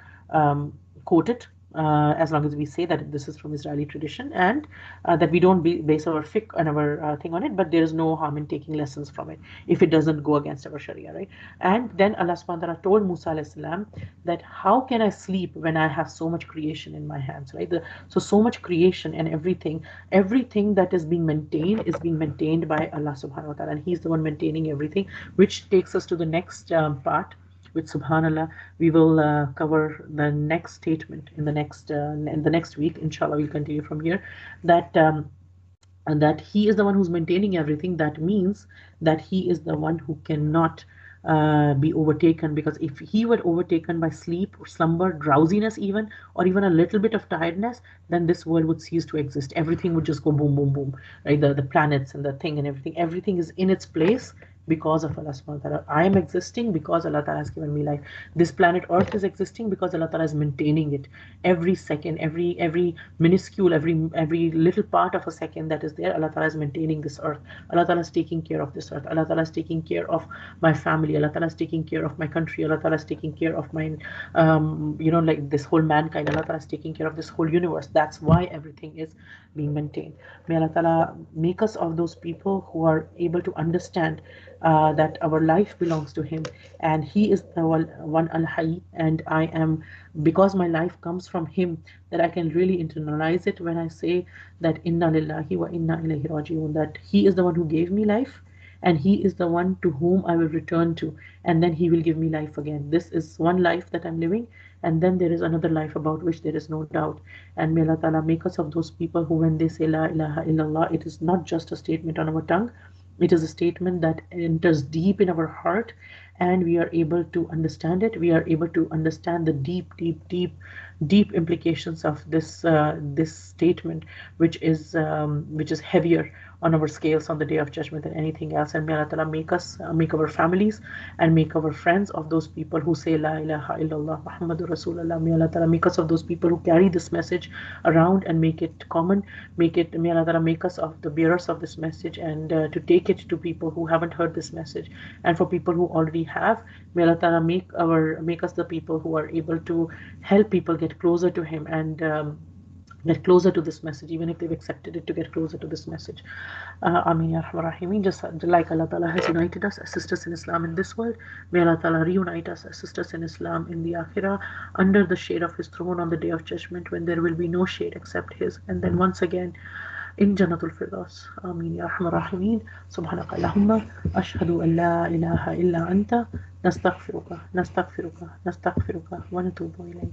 quote it as long as we say that this is from Israeli tradition, and that we don't base our fiqh and our thing on it, but there is no harm in taking lessons from it if it doesn't go against our Sharia, right? And then Allah subhanahu wa ta'ala told Musa alayhi salam that how can I sleep when I have so much creation in my hands, right? So much creation and everything that is being maintained by Allah subhanahu wa ta'ala, and He's the one maintaining everything, which takes us to the next part, which subhanallah we will cover the next statement in the next week, inshallah. We'll continue from here, that and that He is the one who's maintaining everything. That means that He is the one who cannot be overtaken, because if He were overtaken by sleep or slumber, drowsiness even, or even a little bit of tiredness, then this world would cease to exist. Everything would just go boom boom boom, right? The planets and the thing and everything is in its place because of Allah subhanahu wa ta'ala. I am existing because Allah ta'ala has given me life. This planet Earth is existing because Allah ta'ala is maintaining it. Every second, every minuscule, every little part of a second that is there, Allah ta'ala is maintaining this earth. Allah ta'ala is taking care of this earth. Allah ta'ala is taking care of my family. Allah ta'ala is taking care of my country. Allah ta'ala is taking care of my like this whole mankind. Allah ta'ala is taking care of this whole universe. That's why everything is being maintained. May Allah ta'ala make us of those people who are able to understand that our life belongs to Him, and He is the one Al Hayy, and I am, because my life comes from Him, that I can really internalize it when I say that Inna Lillahi wa Inna Ilaihi Raji'un, that He is the one who gave me life, and He is the one to whom I will return to, and then He will give me life again. This is one life that I'm living, and then there is another life about which there is no doubt. And may Allah Ta'ala make us of those people who, when they say La ilaha illallah, it is not just a statement on our tongue, it is a statement that enters deep in our heart, and we are able to understand it. We are able to understand the deep, deep, deep, deep implications of this statement, which is heavier on our scales on the day of judgment than anything else. And may Allah Ta'ala make us, make our families, and make our friends of those people who say La ilaha illallah Muhammadur Rasulullah. May Allah Ta'ala make us of those people who carry this message around and make it common. May Allah Ta'ala make us of the bearers of this message, and to take it to people who haven't heard this message. And for people who already have, may Allah Ta'ala make us the people who are able to help people get closer to Him, and get closer to this message, even if they've accepted it, to get closer to this message. Ameen Ya Rahman Rahimin. Just like Allah Ta'ala has united us as sisters in Islam in this world, may Allah Ta'ala reunite us as sisters in Islam in the Akhirah, under the shade of His throne on the day of judgment, when there will be no shade except His, and then once again in Jannatul Firdaus. Ameen Ya Rahman Rahimin. Subhanaka Allahumma ashhadu an la ilaha illa anta nastaghfiruka wa natubu ilayk.